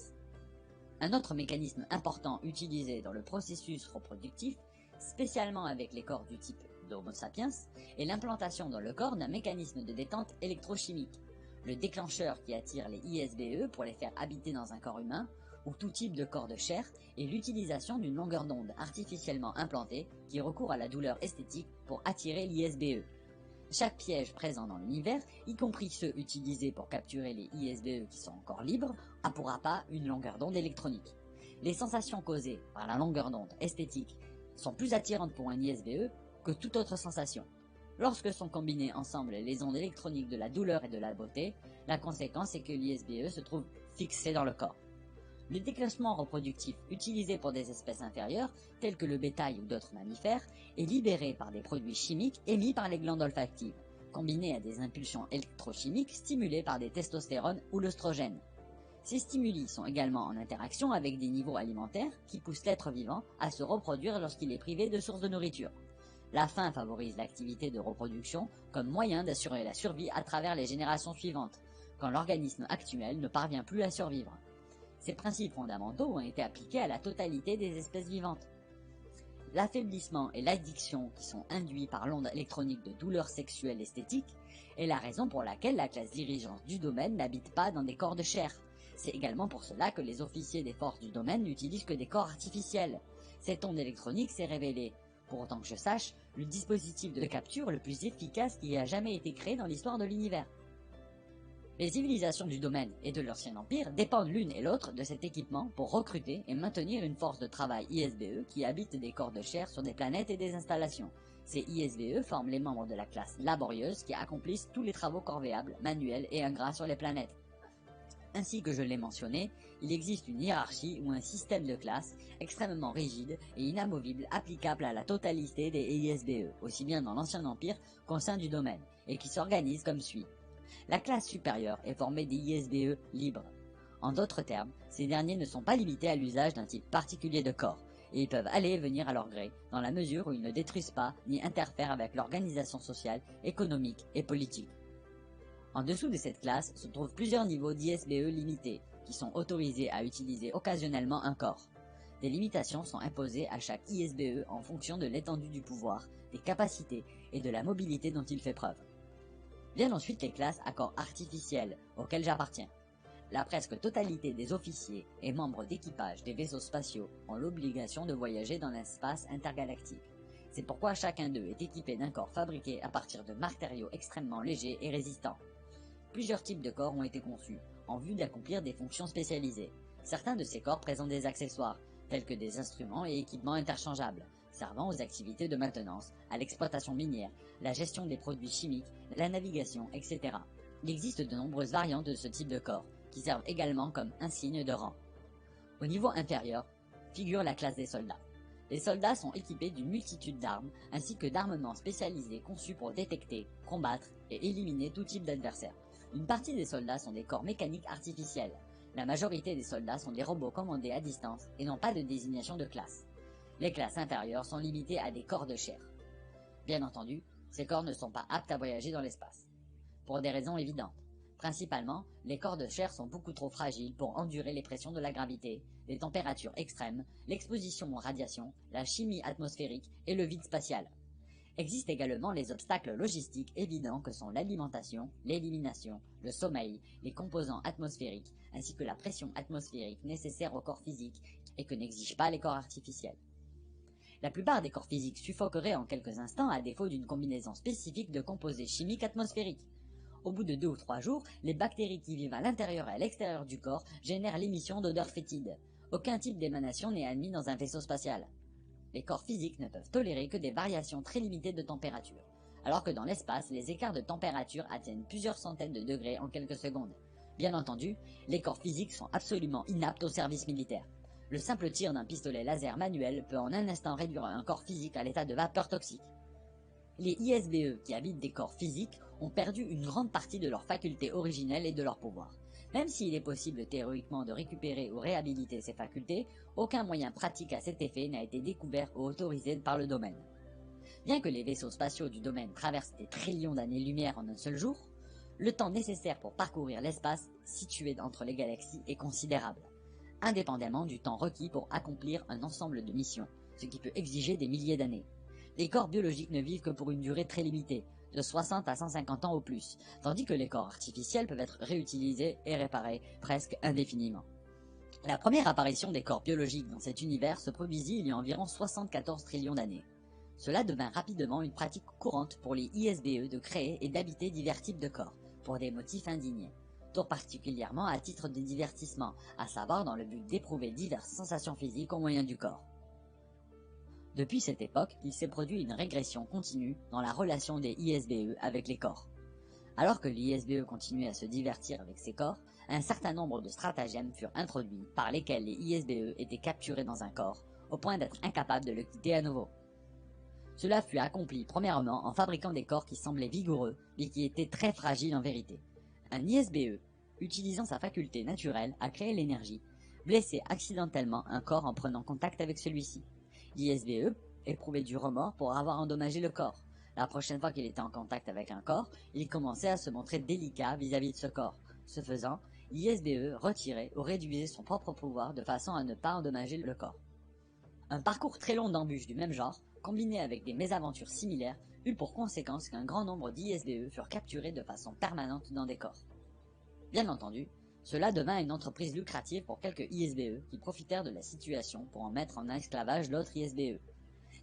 Un autre mécanisme important utilisé dans le processus reproductif, spécialement avec les corps du type d'Homo sapiens, est l'implantation dans le corps d'un mécanisme de détente électrochimique. Le déclencheur qui attire les ISBE pour les faire habiter dans un corps humain, ou tout type de corps de chair, est l'utilisation d'une longueur d'onde artificiellement implantée qui recourt à la douleur esthétique pour attirer l'ISBE. Chaque piège présent dans l'univers, y compris ceux utilisés pour capturer les ISBE qui sont encore libres, a pour appât une longueur d'onde électronique. Les sensations causées par la longueur d'onde esthétique sont plus attirantes pour un ISBE que toute autre sensation. Lorsque sont combinées ensemble les ondes électroniques de la douleur et de la beauté, la conséquence est que l'ISBE se trouve fixé dans le corps. Le déclenchement reproductif utilisé pour des espèces inférieures, telles que le bétail ou d'autres mammifères, est libéré par des produits chimiques émis par les glandes olfactives, combinés à des impulsions électrochimiques stimulées par des testostérones ou l'œstrogène. Ces stimuli sont également en interaction avec des niveaux alimentaires qui poussent l'être vivant à se reproduire lorsqu'il est privé de sources de nourriture. La faim favorise l'activité de reproduction comme moyen d'assurer la survie à travers les générations suivantes, quand l'organisme actuel ne parvient plus à survivre. Ces principes fondamentaux ont été appliqués à la totalité des espèces vivantes. L'affaiblissement et l'addiction qui sont induits par l'onde électronique de douleur sexuelle esthétique est la raison pour laquelle la classe dirigeante du domaine n'habite pas dans des corps de chair. C'est également pour cela que les officiers des forces du domaine n'utilisent que des corps artificiels. Cette onde électronique s'est révélée, pour autant que je sache, le dispositif de capture le plus efficace qui ait jamais été créé dans l'histoire de l'univers. Les civilisations du domaine et de l'Ancien Empire dépendent l'une et l'autre de cet équipement pour recruter et maintenir une force de travail ISBE qui habite des corps de chair sur des planètes et des installations. Ces ISBE forment les membres de la classe laborieuse qui accomplissent tous les travaux corvéables, manuels et ingrats sur les planètes. Ainsi que je l'ai mentionné, il existe une hiérarchie ou un système de classes extrêmement rigide et inamovible applicable à la totalité des ISBE, aussi bien dans l'Ancien Empire qu'au sein du domaine, et qui s'organise comme suit. La classe supérieure est formée des ISBE libres. En d'autres termes, ces derniers ne sont pas limités à l'usage d'un type particulier de corps, et ils peuvent aller et venir à leur gré, dans la mesure où ils ne détruisent pas ni interfèrent avec l'organisation sociale, économique et politique. En dessous de cette classe se trouvent plusieurs niveaux d'ISBE limités, qui sont autorisés à utiliser occasionnellement un corps. Des limitations sont imposées à chaque ISBE en fonction de l'étendue du pouvoir, des capacités et de la mobilité dont il fait preuve. Viennent ensuite les classes à corps artificiels, auxquelles j'appartiens. La presque totalité des officiers et membres d'équipage des vaisseaux spatiaux ont l'obligation de voyager dans l'espace intergalactique. C'est pourquoi chacun d'eux est équipé d'un corps fabriqué à partir de matériaux extrêmement légers et résistants. Plusieurs types de corps ont été conçus, en vue d'accomplir des fonctions spécialisées. Certains de ces corps présentent des accessoires, tels que des instruments et équipements interchangeables, servant aux activités de maintenance, à l'exploitation minière, la gestion des produits chimiques, la navigation, etc. Il existe de nombreuses variantes de ce type de corps, qui servent également comme insigne de rang. Au niveau inférieur, figure la classe des soldats. Les soldats sont équipés d'une multitude d'armes, ainsi que d'armements spécialisés conçus pour détecter, combattre et éliminer tout type d'adversaire. Une partie des soldats sont des corps mécaniques artificiels. La majorité des soldats sont des robots commandés à distance et n'ont pas de désignation de classe. Les classes inférieures sont limitées à des corps de chair. Bien entendu, ces corps ne sont pas aptes à voyager dans l'espace. Pour des raisons évidentes. Principalement, les corps de chair sont beaucoup trop fragiles pour endurer les pressions de la gravité, les températures extrêmes, l'exposition aux radiations, la chimie atmosphérique et le vide spatial. Existent également les obstacles logistiques évidents que sont l'alimentation, l'élimination, le sommeil, les composants atmosphériques, ainsi que la pression atmosphérique nécessaire au corps physique et que n'exigent pas les corps artificiels. La plupart des corps physiques suffoqueraient en quelques instants à défaut d'une combinaison spécifique de composés chimiques atmosphériques. Au bout de 2 ou 3 jours, les bactéries qui vivent à l'intérieur et à l'extérieur du corps génèrent l'émission d'odeurs fétides. Aucun type d'émanation n'est admis dans un vaisseau spatial. Les corps physiques ne peuvent tolérer que des variations très limitées de température, alors que dans l'espace, les écarts de température atteignent plusieurs centaines de degrés en quelques secondes. Bien entendu, les corps physiques sont absolument inaptes au service militaire. Le simple tir d'un pistolet laser manuel peut en un instant réduire un corps physique à l'état de vapeur toxique. Les ISBE qui habitent des corps physiques ont perdu une grande partie de leurs facultés originelles et de leur pouvoir. Même s'il est possible théoriquement de récupérer ou réhabiliter ces facultés, aucun moyen pratique à cet effet n'a été découvert ou autorisé par le domaine. Bien que les vaisseaux spatiaux du domaine traversent des trillions d'années-lumière en un seul jour, le temps nécessaire pour parcourir l'espace situé entre les galaxies est considérable, indépendamment du temps requis pour accomplir un ensemble de missions, ce qui peut exiger des milliers d'années. Les corps biologiques ne vivent que pour une durée très limitée, de 60 à 150 ans au plus, tandis que les corps artificiels peuvent être réutilisés et réparés presque indéfiniment. La première apparition des corps biologiques dans cet univers se produisit il y a environ 74 trillions d'années. Cela devint rapidement une pratique courante pour les ISBE de créer et d'habiter divers types de corps, pour des motifs indignes, tout particulièrement à titre de divertissement, à savoir dans le but d'éprouver diverses sensations physiques au moyen du corps. Depuis cette époque, il s'est produit une régression continue dans la relation des ISBE avec les corps. Alors que l'ISBE continuait à se divertir avec ses corps, un certain nombre de stratagèmes furent introduits par lesquels les ISBE étaient capturés dans un corps, au point d'être incapables de le quitter à nouveau. Cela fut accompli premièrement en fabriquant des corps qui semblaient vigoureux, mais qui étaient très fragiles en vérité. Un ISBE, utilisant sa faculté naturelle à créer l'énergie, blessait accidentellement un corps en prenant contact avec celui-ci. L'ISBE éprouvait du remords pour avoir endommagé le corps. La prochaine fois qu'il était en contact avec un corps, il commençait à se montrer délicat vis-à-vis de ce corps. Ce faisant, l'ISBE retirait ou réduisait son propre pouvoir de façon à ne pas endommager le corps. Un parcours très long d'embûches du même genre, combiné avec des mésaventures similaires, eut pour conséquence qu'un grand nombre d'ISBE furent capturés de façon permanente dans des corps. Bien entendu, cela devint une entreprise lucrative pour quelques ISBE qui profitèrent de la situation pour en mettre en esclavage d'autres ISBE.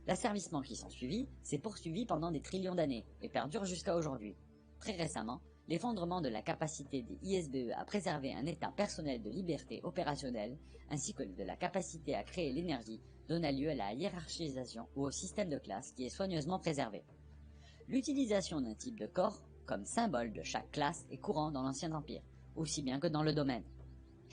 L'asservissement qui s'ensuivit s'est poursuivi pendant des trillions d'années et perdure jusqu'à aujourd'hui. Très récemment, l'effondrement de la capacité des ISBE à préserver un état personnel de liberté opérationnelle, ainsi que de la capacité à créer l'énergie, donna lieu à la hiérarchisation ou au système de classe qui est soigneusement préservé. L'utilisation d'un type de corps comme symbole de chaque classe est courant dans l'Ancien Empire, aussi bien que dans le domaine.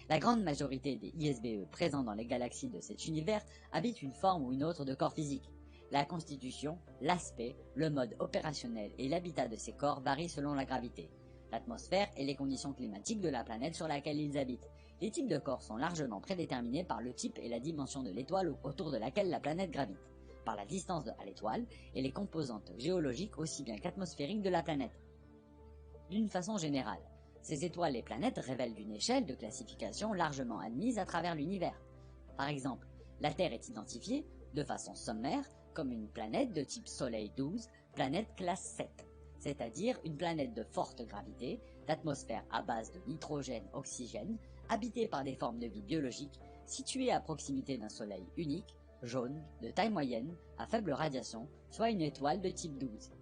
La grande majorité des ISBE présents dans les galaxies de cet univers habitent une forme ou une autre de corps physique. La constitution, l'aspect, le mode opérationnel et l'habitat de ces corps varient selon la gravité, l'atmosphère et les conditions climatiques de la planète sur laquelle ils habitent. Les types de corps sont largement prédéterminés par le type et la dimension de l'étoile autour de laquelle la planète gravite, par la distance à l'étoile et les composantes géologiques aussi bien qu'atmosphériques de la planète. D'une façon générale, ces étoiles et planètes révèlent une échelle de classification largement admise à travers l'univers. Par exemple, la Terre est identifiée, de façon sommaire, comme une planète de type Soleil 12, planète classe 7, c'est-à-dire une planète de forte gravité, d'atmosphère à base de nitrogène-oxygène, habitée par des formes de vie biologiques, située à proximité d'un Soleil unique, jaune, de taille moyenne, à faible radiation, soit une étoile de type 12.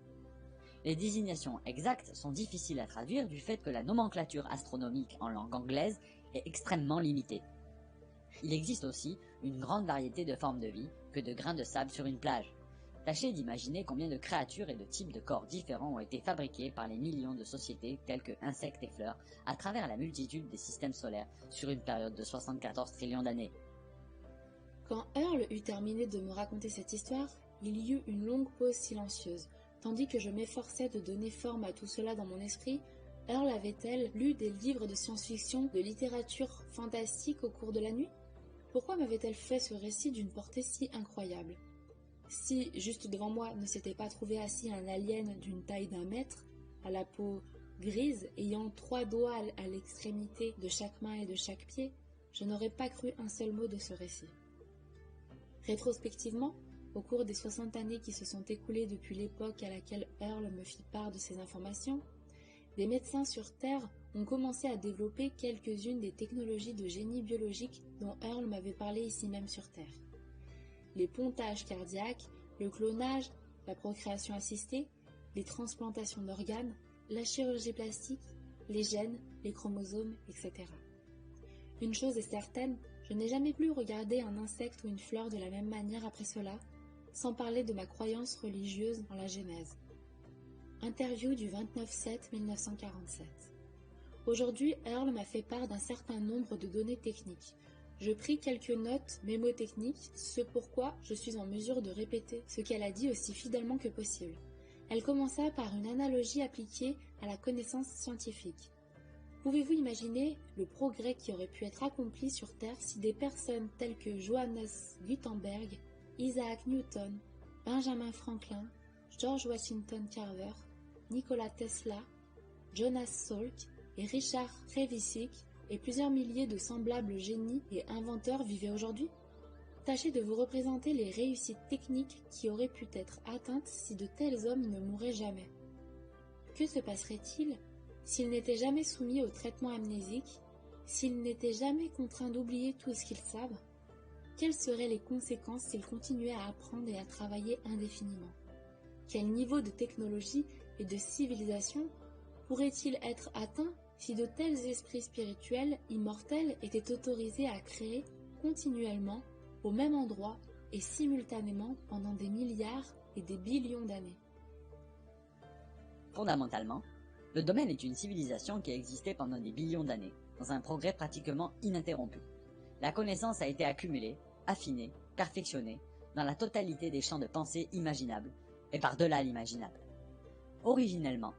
Les désignations exactes sont difficiles à traduire du fait que la nomenclature astronomique en langue anglaise est extrêmement limitée. Il existe aussi une grande variété de formes de vie que de grains de sable sur une plage. Tâchez d'imaginer combien de créatures et de types de corps différents ont été fabriqués par les millions de sociétés telles que insectes et fleurs à travers la multitude des systèmes solaires sur une période de 74 trillions d'années. Quand Earl eut terminé de me raconter cette histoire, il y eut une longue pause silencieuse. Tandis que je m'efforçais de donner forme à tout cela dans mon esprit, Earl avait-elle lu des livres de science-fiction, de littérature fantastique au cours de la nuit? Pourquoi m'avait-elle fait ce récit d'une portée si incroyable? Si, juste devant moi, ne s'était pas trouvé assis un alien d'une taille d'1 mètre, à la peau grise, ayant 3 doigts à l'extrémité de chaque main et de chaque pied, je n'aurais pas cru un seul mot de ce récit. Rétrospectivement, au cours des 60 années qui se sont écoulées depuis l'époque à laquelle Earl me fit part de ces informations, des médecins sur Terre ont commencé à développer quelques-unes des technologies de génie biologique dont Earl m'avait parlé ici même sur Terre. Les pontages cardiaques, le clonage, la procréation assistée, les transplantations d'organes, la chirurgie plastique, les gènes, les chromosomes, etc. Une chose est certaine, je n'ai jamais plus regardé un insecte ou une fleur de la même manière après cela, sans parler de ma croyance religieuse en la Genèse. Interview du 29/7/1947. Aujourd'hui, Earl m'a fait part d'un certain nombre de données techniques. Je pris quelques notes mémotechniques, ce pourquoi je suis en mesure de répéter ce qu'elle a dit aussi fidèlement que possible. Elle commença par une analogie appliquée à la connaissance scientifique. Pouvez-vous imaginer le progrès qui aurait pu être accompli sur Terre si des personnes telles que Johannes Gutenberg, Isaac Newton, Benjamin Franklin, George Washington Carver, Nikola Tesla, Jonas Salk et Richard Trevithick et plusieurs milliers de semblables génies et inventeurs vivaient aujourd'hui? Tâchez de vous représenter les réussites techniques qui auraient pu être atteintes si de tels hommes ne mouraient jamais. Que se passerait-il s'ils n'étaient jamais soumis au traitement amnésique, s'ils n'étaient jamais contraints d'oublier tout ce qu'ils savent? Quelles seraient les conséquences s'ils continuaient à apprendre et à travailler indéfiniment? Quel niveau de technologie et de civilisation pourrait-il être atteint si de tels esprits spirituels immortels étaient autorisés à créer continuellement, au même endroit et simultanément pendant des milliards et des billions d'années? Fondamentalement, le domaine est une civilisation qui a existé pendant des billions d'années, dans un progrès pratiquement ininterrompu. La connaissance a été accumulée, affinée, perfectionnée, dans la totalité des champs de pensée imaginables, et par-delà l'imaginable. Originellement,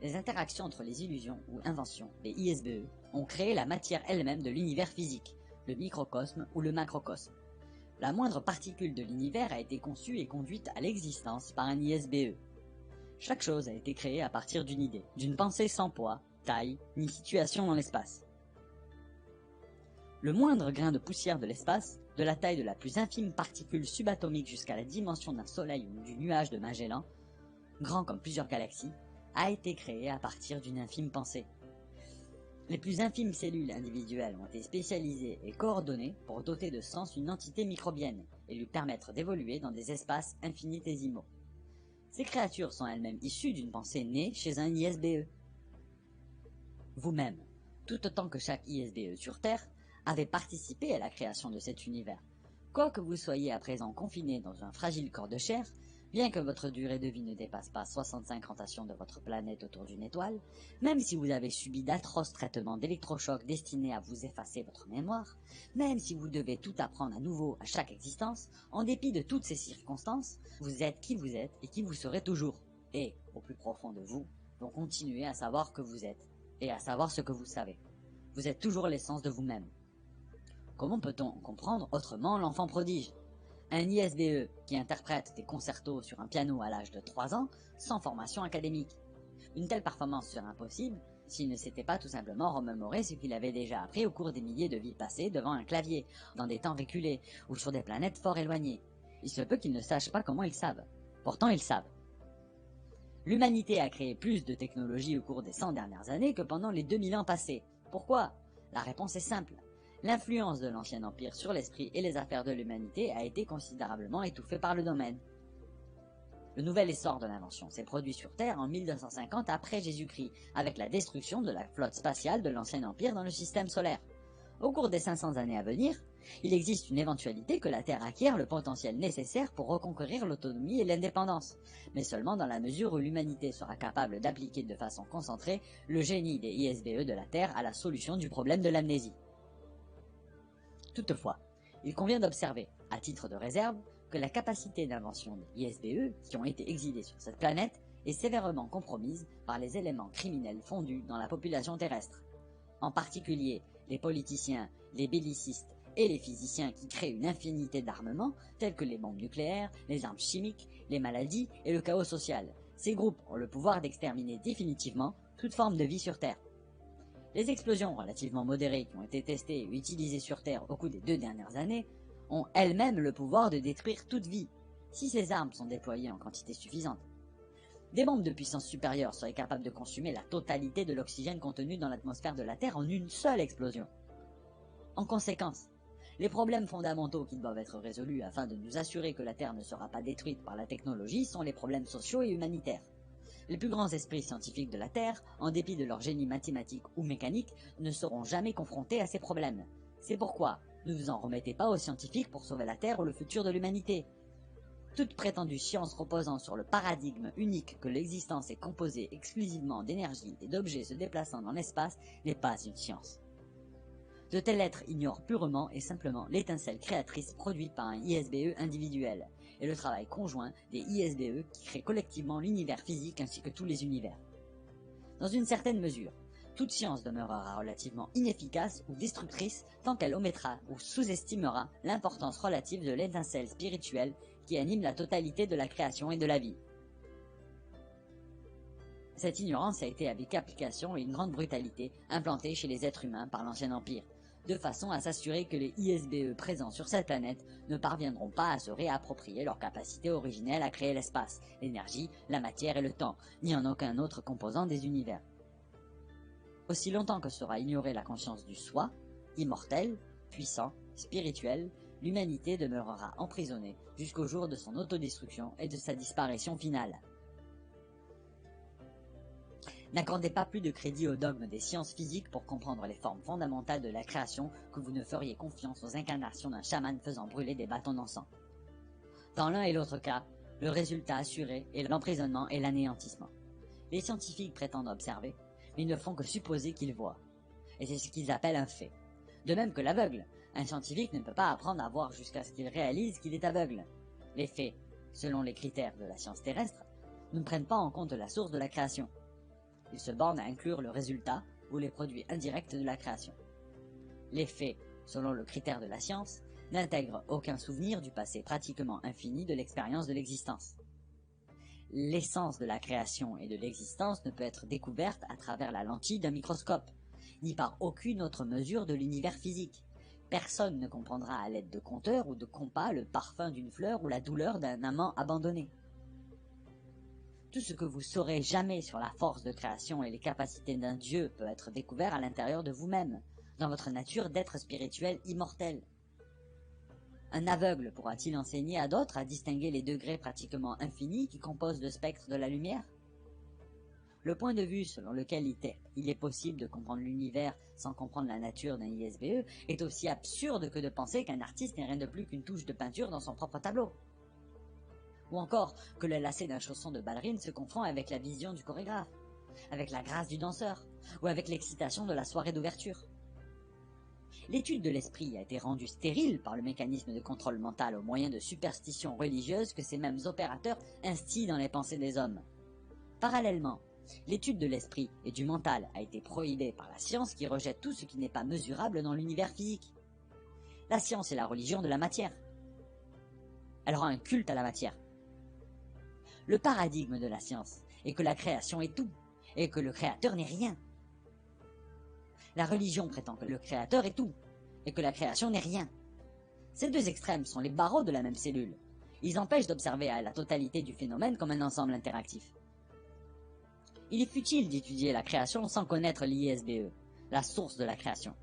les interactions entre les illusions ou inventions, les ISBE, ont créé la matière elle-même de l'univers physique, le microcosme ou le macrocosme. La moindre particule de l'univers a été conçue et conduite à l'existence par un ISBE. Chaque chose a été créée à partir d'une idée, d'une pensée sans poids, taille, ni situation dans l'espace. Le moindre grain de poussière de l'espace, de la taille de la plus infime particule subatomique jusqu'à la dimension d'un soleil ou du nuage de Magellan, grand comme plusieurs galaxies, a été créé à partir d'une infime pensée. Les plus infimes cellules individuelles ont été spécialisées et coordonnées pour doter de sens une entité microbienne et lui permettre d'évoluer dans des espaces infinitésimaux. Ces créatures sont elles-mêmes issues d'une pensée née chez un ISBE. Vous-même, tout autant que chaque ISBE sur Terre, avez participé à la création de cet univers. Quoi que vous soyez à présent confiné dans un fragile corps de chair, bien que votre durée de vie ne dépasse pas 65 rotations de votre planète autour d'une étoile, même si vous avez subi d'atroces traitements d'électrochocs destinés à vous effacer votre mémoire, même si vous devez tout apprendre à nouveau à chaque existence, en dépit de toutes ces circonstances, vous êtes et qui vous serez toujours. Et, au plus profond de vous, vous continuez à savoir que vous êtes, et à savoir ce que vous savez. Vous êtes toujours l'essence de vous-même. Comment peut-on comprendre autrement l'enfant prodige? Un ISBE qui interprète des concertos sur un piano à l'âge de 3 ans sans formation académique. Une telle performance serait impossible s'il ne s'était pas tout simplement remémoré ce qu'il avait déjà appris au cours des milliers de vies passées devant un clavier, dans des temps reculés ou sur des planètes fort éloignées. Il se peut qu'ils ne sachent pas comment ils savent. Pourtant ils savent. L'humanité a créé plus de technologies au cours des 100 dernières années que pendant les 2000 ans passés. Pourquoi? La réponse est simple. L'influence de l'ancien empire sur l'esprit et les affaires de l'humanité a été considérablement étouffée par le domaine. Le nouvel essor de l'invention s'est produit sur Terre en 1250 après Jésus-Christ, avec la destruction de la flotte spatiale de l'ancien empire dans le système solaire. Au cours des 500 années à venir, il existe une éventualité que la Terre acquiert le potentiel nécessaire pour reconquérir l'autonomie et l'indépendance, mais seulement dans la mesure où l'humanité sera capable d'appliquer de façon concentrée le génie des ISBE de la Terre à la solution du problème de l'amnésie. Toutefois, il convient d'observer, à titre de réserve, que la capacité d'invention des ISBE qui ont été exilés sur cette planète est sévèrement compromise par les éléments criminels fondus dans la population terrestre. En particulier, les politiciens, les bellicistes et les physiciens qui créent une infinité d'armements, tels que les bombes nucléaires, les armes chimiques, les maladies et le chaos social. Ces groupes ont le pouvoir d'exterminer définitivement toute forme de vie sur Terre. Les explosions relativement modérées qui ont été testées et utilisées sur Terre au cours des 2 dernières années ont elles-mêmes le pouvoir de détruire toute vie, si ces armes sont déployées en quantité suffisante. Des bombes de puissance supérieure seraient capables de consumer la totalité de l'oxygène contenu dans l'atmosphère de la Terre en une seule explosion. En conséquence, les problèmes fondamentaux qui doivent être résolus afin de nous assurer que la Terre ne sera pas détruite par la technologie sont les problèmes sociaux et humanitaires. Les plus grands esprits scientifiques de la Terre, en dépit de leur génie mathématique ou mécanique, ne seront jamais confrontés à ces problèmes. C'est pourquoi ne vous en remettez pas aux scientifiques pour sauver la Terre ou le futur de l'humanité. Toute prétendue science reposant sur le paradigme unique que l'existence est composée exclusivement d'énergie et d'objets se déplaçant dans l'espace n'est pas une science. De tels êtres ignorent purement et simplement l'étincelle créatrice produite par un ISBE individuel et le travail conjoint des ISBE qui créent collectivement l'univers physique ainsi que tous les univers. Dans une certaine mesure, toute science demeurera relativement inefficace ou destructrice tant qu'elle omettra ou sous-estimera l'importance relative de l'étincelle spirituelle qui anime la totalité de la création et de la vie. Cette ignorance a été avec application et une grande brutalité implantée chez les êtres humains par l'Ancien Empire, de façon à s'assurer que les ISBE présents sur cette planète ne parviendront pas à se réapproprier leur capacité originelle à créer l'espace, l'énergie, la matière et le temps, ni en aucun autre composant des univers. Aussi longtemps que sera ignorée la conscience du soi, immortel, puissant, spirituel, l'humanité demeurera emprisonnée jusqu'au jour de son autodestruction et de sa disparition finale. N'accordez pas plus de crédit au dogme des sciences physiques pour comprendre les formes fondamentales de la création que vous ne feriez confiance aux incarnations d'un chaman faisant brûler des bâtons d'encens. Dans l'un et l'autre cas, le résultat assuré est l'emprisonnement et l'anéantissement. Les scientifiques prétendent observer, mais ils ne font que supposer qu'ils voient. Et c'est ce qu'ils appellent un fait. De même que l'aveugle, un scientifique ne peut pas apprendre à voir jusqu'à ce qu'il réalise qu'il est aveugle. Les faits, selon les critères de la science terrestre, ne prennent pas en compte la source de la création. Ils se bornent à inclure le résultat ou les produits indirects de la création. Les faits, selon le critère de la science, n'intègrent aucun souvenir du passé pratiquement infini de l'expérience de l'existence. L'essence de la création et de l'existence ne peut être découverte à travers la lentille d'un microscope, ni par aucune autre mesure de l'univers physique. Personne ne comprendra à l'aide de compteurs ou de compas le parfum d'une fleur ou la douleur d'un amant abandonné. Tout ce que vous saurez jamais sur la force de création et les capacités d'un dieu peut être découvert à l'intérieur de vous-même, dans votre nature d'être spirituel immortel. Un aveugle pourra-t-il enseigner à d'autres à distinguer les degrés pratiquement infinis qui composent le spectre de la lumière? Le point de vue selon lequel il est possible de comprendre l'univers sans comprendre la nature d'un ISBE est aussi absurde que de penser qu'un artiste n'est rien de plus qu'une touche de peinture dans son propre tableau. Ou encore que le lacet d'un chausson de ballerine se confond avec la vision du chorégraphe, avec la grâce du danseur, ou avec l'excitation de la soirée d'ouverture. L'étude de l'esprit a été rendue stérile par le mécanisme de contrôle mental au moyen de superstitions religieuses que ces mêmes opérateurs instillent dans les pensées des hommes. Parallèlement, l'étude de l'esprit et du mental a été prohibée par la science qui rejette tout ce qui n'est pas mesurable dans l'univers physique. La science est la religion de la matière. Elle rend un culte à la matière. Le paradigme de la science est que la création est tout, et que le créateur n'est rien. La religion prétend que le créateur est tout, et que la création n'est rien. Ces deux extrêmes sont les barreaux de la même cellule. Ils empêchent d'observer la totalité du phénomène comme un ensemble interactif. Il est futile d'étudier la création sans connaître l'ISBE, la source de la création.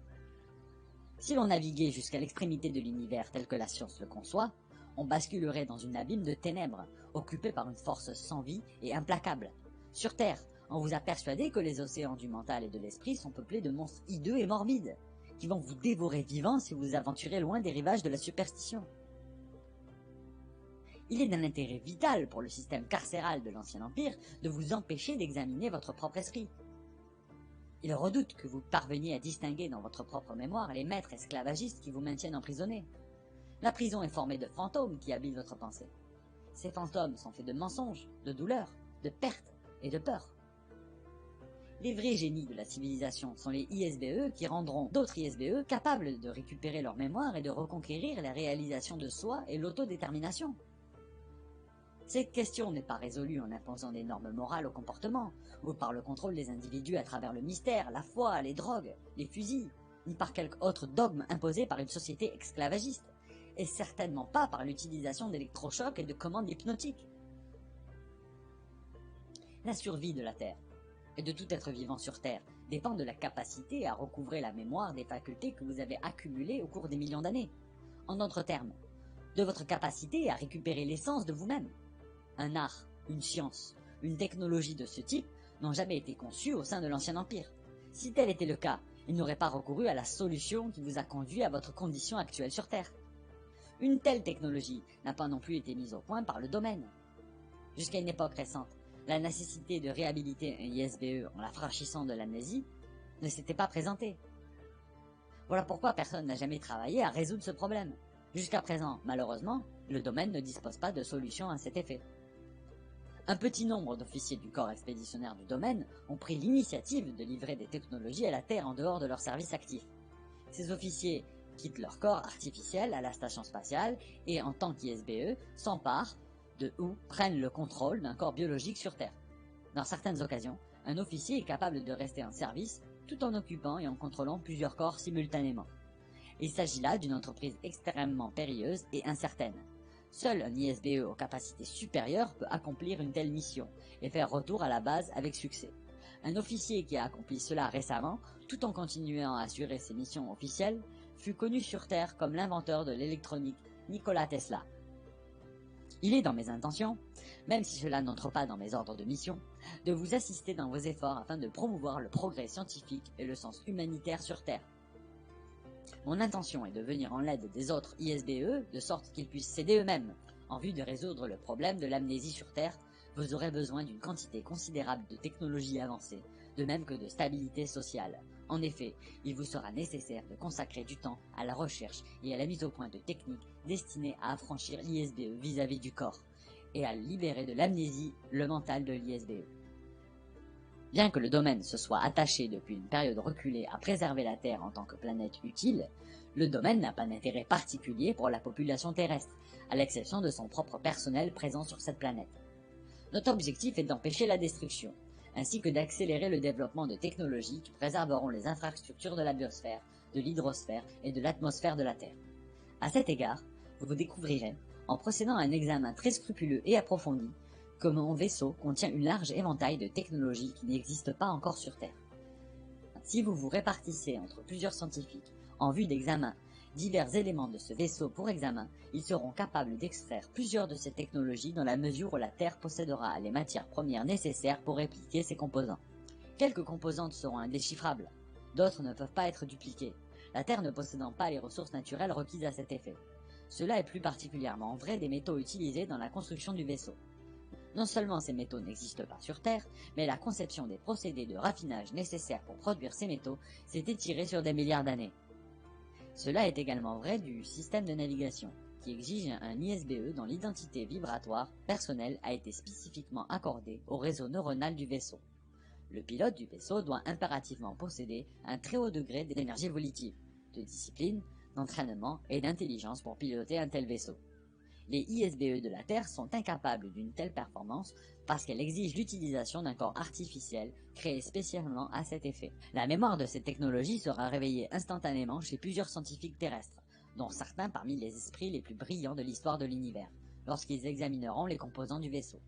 Si l'on naviguait jusqu'à l'extrémité de l'univers tel que la science le conçoit, on basculerait dans une abîme de ténèbres, occupée par une force sans vie et implacable. Sur Terre, on vous a persuadé que les océans du mental et de l'esprit sont peuplés de monstres hideux et morbides, qui vont vous dévorer vivants si vous vous aventurez loin des rivages de la superstition. Il est d'un intérêt vital pour le système carcéral de l'Ancien Empire de vous empêcher d'examiner votre propre esprit. Il redoute que vous parveniez à distinguer dans votre propre mémoire les maîtres esclavagistes qui vous maintiennent emprisonnés. La prison est formée de fantômes qui habitent votre pensée. Ces fantômes sont faits de mensonges, de douleurs, de pertes et de peurs. Les vrais génies de la civilisation sont les ISBE qui rendront d'autres ISBE capables de récupérer leur mémoire et de reconquérir la réalisation de soi et l'autodétermination. Cette question n'est pas résolue en imposant des normes morales au comportement, ou par le contrôle des individus à travers le mystère, la foi, les drogues, les fusils, ni par quelque autre dogme imposé par une société esclavagiste, et certainement pas par l'utilisation d'électrochocs et de commandes hypnotiques. La survie de la Terre, et de tout être vivant sur Terre, dépend de la capacité à recouvrer la mémoire des facultés que vous avez accumulées au cours des millions d'années. En d'autres termes, de votre capacité à récupérer l'essence de vous-même. Un art, une science, une technologie de ce type n'ont jamais été conçus au sein de l'Ancien Empire. Si tel était le cas, il n'aurait pas recouru à la solution qui vous a conduit à votre condition actuelle sur Terre. Une telle technologie n'a pas non plus été mise au point par le domaine. Jusqu'à une époque récente, la nécessité de réhabiliter un ISBE en l'affranchissant de l'amnésie ne s'était pas présentée. Voilà pourquoi personne n'a jamais travaillé à résoudre ce problème. Jusqu'à présent, malheureusement, le domaine ne dispose pas de solution à cet effet. Un petit nombre d'officiers du corps expéditionnaire du domaine ont pris l'initiative de livrer des technologies à la Terre en dehors de leur service actif. Ces officiers quittent leur corps artificiel à la station spatiale et, en tant qu'ISBE, s'emparent de ou prennent le contrôle d'un corps biologique sur Terre. Dans certaines occasions, un officier est capable de rester en service tout en occupant et en contrôlant plusieurs corps simultanément. Il s'agit là d'une entreprise extrêmement périlleuse et incertaine. Seul un ISBE aux capacités supérieures peut accomplir une telle mission et faire retour à la base avec succès. Un officier qui a accompli cela récemment, tout en continuant à assurer ses missions officielles, fut connu sur Terre comme l'inventeur de l'électronique Nikola Tesla. Il est dans mes intentions, même si cela n'entre pas dans mes ordres de mission, de vous assister dans vos efforts afin de promouvoir le progrès scientifique et le sens humanitaire sur Terre. Mon intention est de venir en l'aide des autres ISBE, de sorte qu'ils puissent s'aider eux-mêmes. En vue de résoudre le problème de l'amnésie sur Terre, vous aurez besoin d'une quantité considérable de technologies avancées, de même que de stabilité sociale. En effet, il vous sera nécessaire de consacrer du temps à la recherche et à la mise au point de techniques destinées à affranchir l'ISBE vis-à-vis du corps, et à libérer de l'amnésie le mental de l'ISBE. Bien que le domaine se soit attaché depuis une période reculée à préserver la Terre en tant que planète utile, le domaine n'a pas d'intérêt particulier pour la population terrestre, à l'exception de son propre personnel présent sur cette planète. Notre objectif est d'empêcher la destruction, ainsi que d'accélérer le développement de technologies qui préserveront les infrastructures de la biosphère, de l'hydrosphère et de l'atmosphère de la Terre. À cet égard, vous découvrirez, en procédant à un examen très scrupuleux et approfondi, que mon vaisseau contient un large éventail de technologies qui n'existent pas encore sur Terre. Si vous vous répartissez entre plusieurs scientifiques en vue d'examen divers éléments de ce vaisseau pour examen, ils seront capables d'extraire plusieurs de ces technologies dans la mesure où la Terre possédera les matières premières nécessaires pour répliquer ces composants. Quelques composantes seront indéchiffrables, d'autres ne peuvent pas être dupliquées, la Terre ne possédant pas les ressources naturelles requises à cet effet. Cela est plus particulièrement vrai des métaux utilisés dans la construction du vaisseau. Non seulement ces métaux n'existent pas sur Terre, mais la conception des procédés de raffinage nécessaires pour produire ces métaux s'est étirée sur des milliards d'années. Cela est également vrai du système de navigation, qui exige un ISBE dont l'identité vibratoire personnelle a été spécifiquement accordée au réseau neuronal du vaisseau. Le pilote du vaisseau doit impérativement posséder un très haut degré d'énergie volitive, de discipline, d'entraînement et d'intelligence pour piloter un tel vaisseau. Les ISBE de la Terre sont incapables d'une telle performance parce qu'elle exige l'utilisation d'un corps artificiel créé spécialement à cet effet. La mémoire de cette technologie sera réveillée instantanément chez plusieurs scientifiques terrestres, dont certains parmi les esprits les plus brillants de l'histoire de l'univers, lorsqu'ils examineront les composants du vaisseau.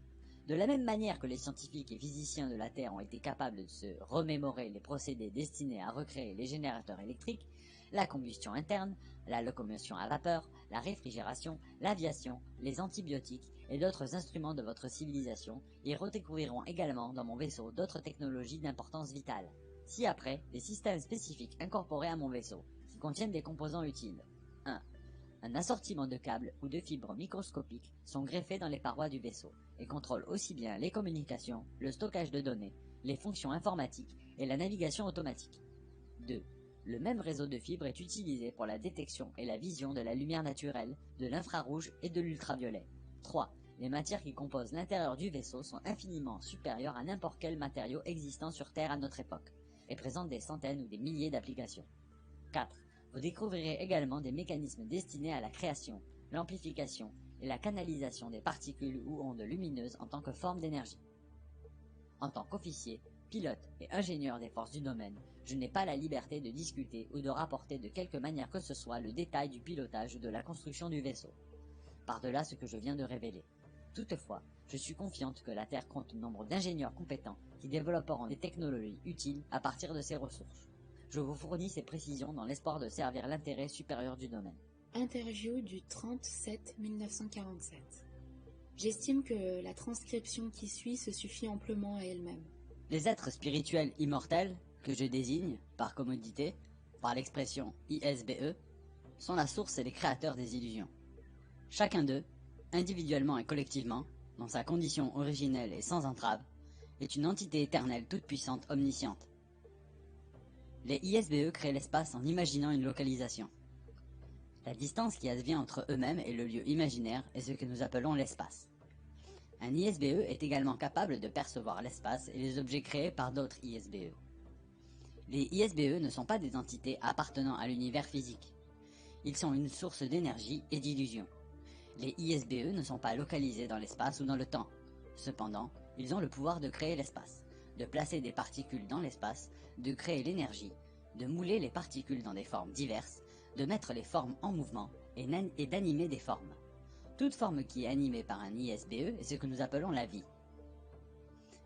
De la même manière que les scientifiques et physiciens de la Terre ont été capables de se remémorer les procédés destinés à recréer les générateurs électriques, la combustion interne, la locomotion à vapeur, la réfrigération, l'aviation, les antibiotiques et d'autres instruments de votre civilisation, ils redécouvriront également dans mon vaisseau d'autres technologies d'importance vitale. Ci-après, des systèmes spécifiques incorporés à mon vaisseau, qui contiennent des composants utiles. 1. Un assortiment de câbles ou de fibres microscopiques sont greffés dans les parois du vaisseau et contrôlent aussi bien les communications, le stockage de données, les fonctions informatiques et la navigation automatique. 2. Le même réseau de fibres est utilisé pour la détection et la vision de la lumière naturelle, de l'infrarouge et de l'ultraviolet. 3. les matières qui composent l'intérieur du vaisseau sont infiniment supérieures à n'importe quel matériau existant sur Terre à notre époque, et présentent des centaines ou des milliers d'applications. 4. Vous découvrirez également des mécanismes destinés à la création, l'amplification et la canalisation des particules ou ondes lumineuses en tant que forme d'énergie. En tant qu'officier, pilote et ingénieur des forces du domaine, je n'ai pas la liberté de discuter ou de rapporter de quelque manière que ce soit le détail du pilotage ou de la construction du vaisseau, par-delà ce que je viens de révéler. Toutefois, je suis confiante que la Terre compte nombre d'ingénieurs compétents qui développeront des technologies utiles à partir de ces ressources. Je vous fournis ces précisions dans l'espoir de servir l'intérêt supérieur du domaine. Interview du 30-7-1947. J'estime que la transcription qui suit se suffit amplement à elle-même. Les êtres spirituels immortels, que je désigne, par commodité, par l'expression ISBE, sont la source et les créateurs des illusions. Chacun d'eux, individuellement et collectivement, dans sa condition originelle et sans entrave, est une entité éternelle toute puissante omnisciente. Les ISBE créent l'espace en imaginant une localisation. La distance qui advient entre eux-mêmes et le lieu imaginaire est ce que nous appelons l'espace. Un ISBE est également capable de percevoir l'espace et les objets créés par d'autres ISBE. Les ISBE ne sont pas des entités appartenant à l'univers physique. Ils sont une source d'énergie et d'illusion. Les ISBE ne sont pas localisés dans l'espace ou dans le temps. Cependant, ils ont le pouvoir de créer l'espace, de placer des particules dans l'espace, de créer l'énergie, de mouler les particules dans des formes diverses, de mettre les formes en mouvement et d'animer des formes. Toute forme qui est animée par un ISBE est ce que nous appelons la vie.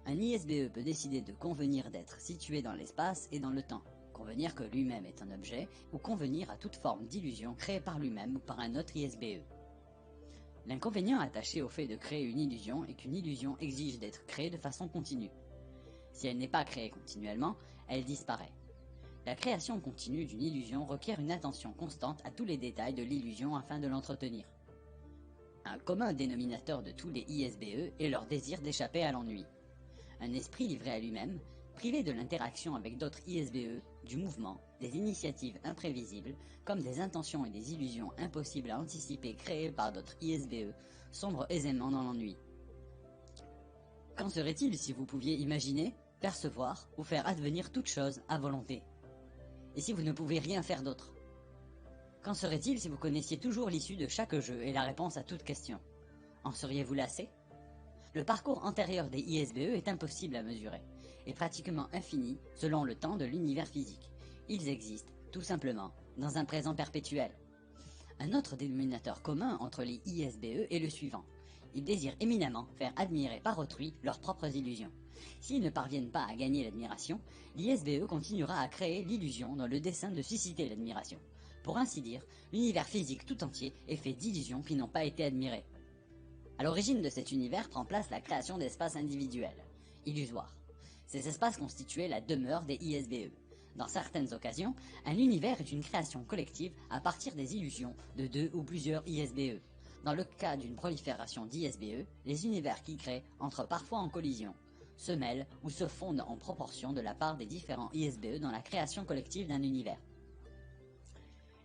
Un ISBE peut décider de convenir d'être situé dans l'espace et dans le temps, convenir que lui-même est un objet, ou convenir à toute forme d'illusion créée par lui-même ou par un autre ISBE. L'inconvénient attaché au fait de créer une illusion est qu'une illusion exige d'être créée de façon continue. Si elle n'est pas créée continuellement, elle disparaît. La création continue d'une illusion requiert une attention constante à tous les détails de l'illusion afin de l'entretenir. Un commun dénominateur de tous les ISBE est leur désir d'échapper à l'ennui. Un esprit livré à lui-même, privé de l'interaction avec d'autres ISBE, du mouvement, des initiatives imprévisibles, comme des intentions et des illusions impossibles à anticiper créées par d'autres ISBE, sombre aisément dans l'ennui. Qu'en serait-il si vous pouviez imaginer, percevoir ou faire advenir toute chose à volonté? Et si vous ne pouvez rien faire d'autre? Qu'en serait-il si vous connaissiez toujours l'issue de chaque jeu et la réponse à toute question? En seriez-vous lassé? Le parcours antérieur des ISBE est impossible à mesurer, et pratiquement infini selon le temps de l'univers physique. Ils existent, tout simplement, dans un présent perpétuel. Un autre dénominateur commun entre les ISBE est le suivant. Ils désirent éminemment faire admirer par autrui leurs propres illusions. S'ils ne parviennent pas à gagner l'admiration, l'ISBE continuera à créer l'illusion dans le dessein de susciter l'admiration. Pour ainsi dire, l'univers physique tout entier est fait d'illusions qui n'ont pas été admirées. À l'origine de cet univers prend place la création d'espaces individuels, illusoires. Ces espaces constituaient la demeure des ISBE. Dans certaines occasions, un univers est une création collective à partir des illusions de deux ou plusieurs ISBE. Dans le cas d'une prolifération d'ISBE, les univers qu'ils créent entrent parfois en collision, se mêlent ou se fondent en proportion de la part des différents ISBE dans la création collective d'un univers.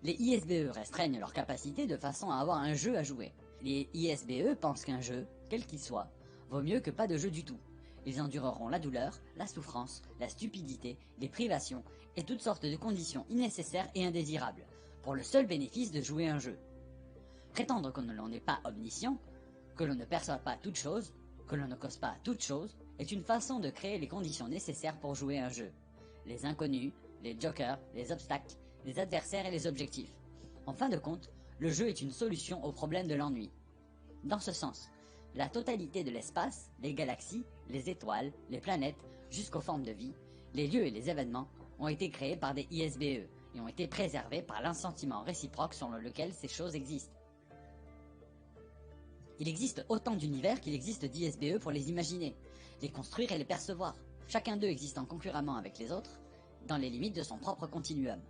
Les ISBE restreignent leur capacité de façon à avoir un jeu à jouer. Les ISBE pensent qu'un jeu, quel qu'il soit, vaut mieux que pas de jeu du tout. Ils endureront la douleur, la souffrance, la stupidité, les privations et toutes sortes de conditions innécessaires et indésirables, pour le seul bénéfice de jouer un jeu. Prétendre que l'on n'est pas omniscient, que l'on ne perçoit pas toute chose, que l'on ne cause pas toute chose, est une façon de créer les conditions nécessaires pour jouer un jeu. Les inconnus, les jokers, les obstacles, les adversaires et les objectifs. En fin de compte, le jeu est une solution au problème de l'ennui. Dans ce sens, la totalité de l'espace, les galaxies, les étoiles, les planètes, jusqu'aux formes de vie, les lieux et les événements, ont été créés par des ISBE et ont été préservés par l'assentiment réciproque selon lequel ces choses existent. Il existe autant d'univers qu'il existe d'ISBE pour les imaginer, les construire et les percevoir. Chacun d'eux existant concurremment avec les autres, dans les limites de son propre continuum.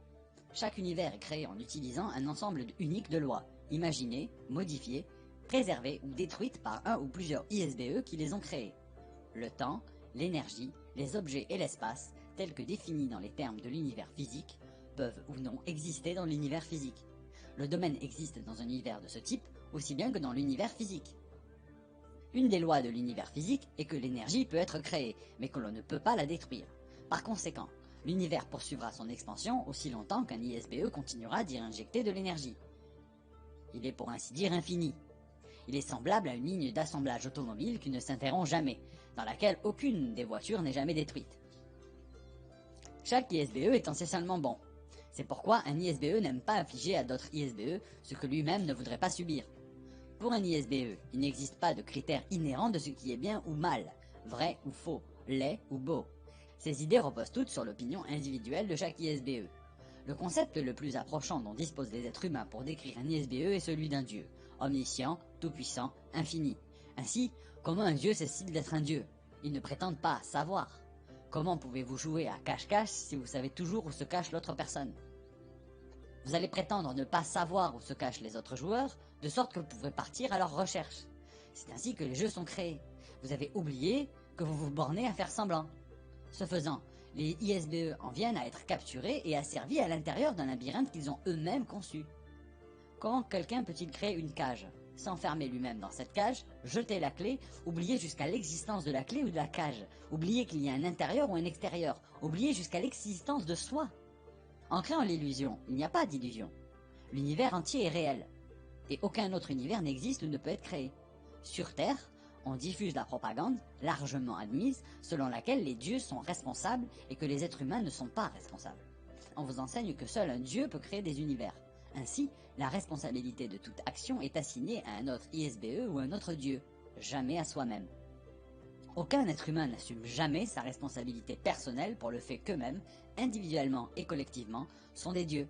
Chaque univers est créé en utilisant un ensemble unique de lois, imaginées, modifiées, préservées ou détruites par un ou plusieurs ISBE qui les ont créées. Le temps, l'énergie, les objets et l'espace, tels que définis dans les termes de l'univers physique, peuvent ou non exister dans l'univers physique. Le domaine existe dans un univers de ce type, aussi bien que dans l'univers physique. Une des lois de l'univers physique est que l'énergie peut être créée, mais que l'on ne peut pas la détruire. Par conséquent, l'univers poursuivra son expansion aussi longtemps qu'un ISBE continuera d'y injecter de l'énergie. Il est pour ainsi dire infini. Il est semblable à une ligne d'assemblage automobile qui ne s'interrompt jamais, dans laquelle aucune des voitures n'est jamais détruite. Chaque ISBE est incessamment bon. C'est pourquoi un ISBE n'aime pas infliger à d'autres ISBE ce que lui-même ne voudrait pas subir. Pour un ISBE, il n'existe pas de critères inhérents de ce qui est bien ou mal, vrai ou faux, laid ou beau. Ces idées reposent toutes sur l'opinion individuelle de chaque ISBE. Le concept le plus approchant dont disposent les êtres humains pour décrire un ISBE est celui d'un dieu, omniscient, tout-puissant, infini. Ainsi, comment un dieu cesse-t-il d'être un dieu? Ils ne prétendent pas savoir. Comment pouvez-vous jouer à cache-cache si vous savez toujours où se cache l'autre personne? Vous allez prétendre ne pas savoir où se cachent les autres joueurs, de sorte que vous pourrez partir à leur recherche. C'est ainsi que les jeux sont créés. Vous avez oublié que vous vous bornez à faire semblant. Ce faisant, les ISBE en viennent à être capturés et asservis à l'intérieur d'un labyrinthe qu'ils ont eux-mêmes conçu. Comment quelqu'un peut-il créer une cage, s'enfermer lui-même dans cette cage, jeter la clé, oublier jusqu'à l'existence de la clé ou de la cage, oublier qu'il y a un intérieur ou un extérieur, oublier jusqu'à l'existence de soi? En créant l'illusion, il n'y a pas d'illusion. L'univers entier est réel, et aucun autre univers n'existe ou ne peut être créé. Sur Terre, on diffuse la propagande, largement admise, selon laquelle les dieux sont responsables et que les êtres humains ne sont pas responsables. On vous enseigne que seul un dieu peut créer des univers. Ainsi, la responsabilité de toute action est assignée à un autre ISBE ou un autre dieu, jamais à soi-même. Aucun être humain n'assume jamais sa responsabilité personnelle pour le fait qu'eux-mêmes, individuellement et collectivement, sont des dieux.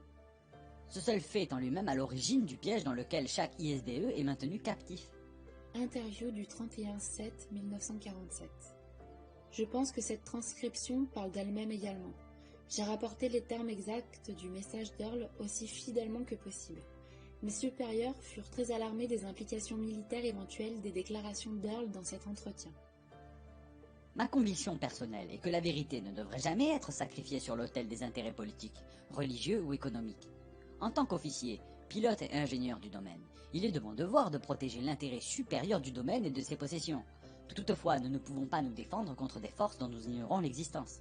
Ce seul fait est en lui-même à l'origine du piège dans lequel chaque ISBE est maintenu captif. Interview du 31/7/1947. Je pense que cette transcription parle d'elle-même également. J'ai rapporté les termes exacts du message d'Earl aussi fidèlement que possible. Mes supérieurs furent très alarmés des implications militaires éventuelles des déclarations d'Earl dans cet entretien. Ma conviction personnelle est que la vérité ne devrait jamais être sacrifiée sur l'autel des intérêts politiques, religieux ou économiques. En tant qu'officier, pilote et ingénieur du domaine, il est de mon devoir de protéger l'intérêt supérieur du domaine et de ses possessions. Toutefois, nous ne pouvons pas nous défendre contre des forces dont nous ignorons l'existence.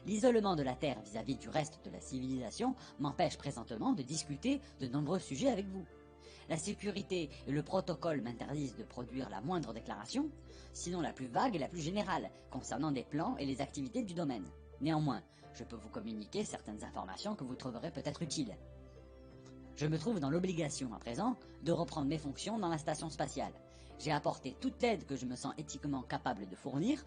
L'isolement de la Terre vis-à-vis du reste de la civilisation m'empêche présentement de discuter de nombreux sujets avec vous. La sécurité et le protocole m'interdisent de produire la moindre déclaration, sinon la plus vague et la plus générale, concernant des plans et les activités du domaine. Néanmoins, je peux vous communiquer certaines informations que vous trouverez peut-être utiles. Je me trouve dans l'obligation, à présent, de reprendre mes fonctions dans la station spatiale. J'ai apporté toute l'aide que je me sens éthiquement capable de fournir,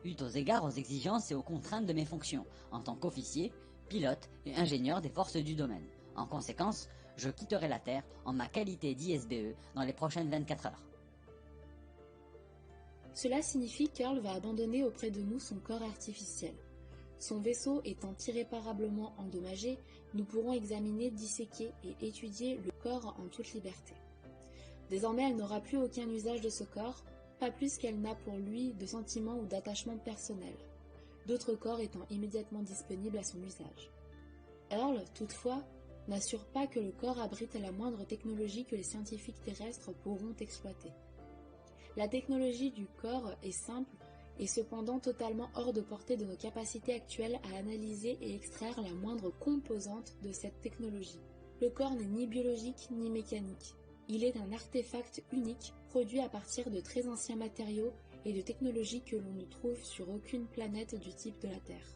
eu égard aux exigences et aux contraintes de mes fonctions, en tant qu'officier, pilote et ingénieur des forces du domaine. En conséquence, je quitterai la Terre en ma qualité d'ISBE dans les prochaines 24 heures. Cela signifie qu'Earl va abandonner auprès de nous son corps artificiel. Son vaisseau étant irréparablement endommagé, nous pourrons examiner, disséquer et étudier le corps en toute liberté. Désormais, elle n'aura plus aucun usage de ce corps, pas plus qu'elle n'a pour lui de sentiments ou d'attachement personnel, d'autres corps étant immédiatement disponibles à son usage. Earl, toutefois, n'assure pas que le corps abrite la moindre technologie que les scientifiques terrestres pourront exploiter. La technologie du corps est simple et cependant totalement hors de portée de nos capacités actuelles à analyser et extraire la moindre composante de cette technologie. Le corps n'est ni biologique ni mécanique. Il est un artefact unique produit à partir de très anciens matériaux et de technologies que l'on ne trouve sur aucune planète du type de la Terre.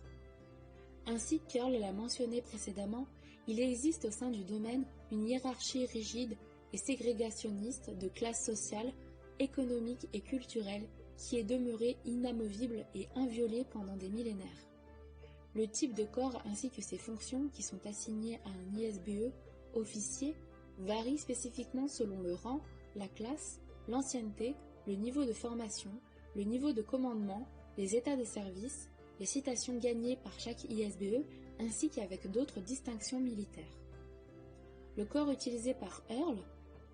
Ainsi qu'Earl l'a mentionné précédemment, il existe au sein du domaine une hiérarchie rigide et ségrégationniste de classes sociales, économiques et culturelles qui est demeurée inamovible et inviolée pendant des millénaires. Le type de corps ainsi que ses fonctions qui sont assignées à un ISBE, officier, varient spécifiquement selon le rang, la classe, l'ancienneté, le niveau de formation, le niveau de commandement, les états de service, les citations gagnées par chaque ISBE ainsi qu'avec d'autres distinctions militaires. Le corps utilisé par Earl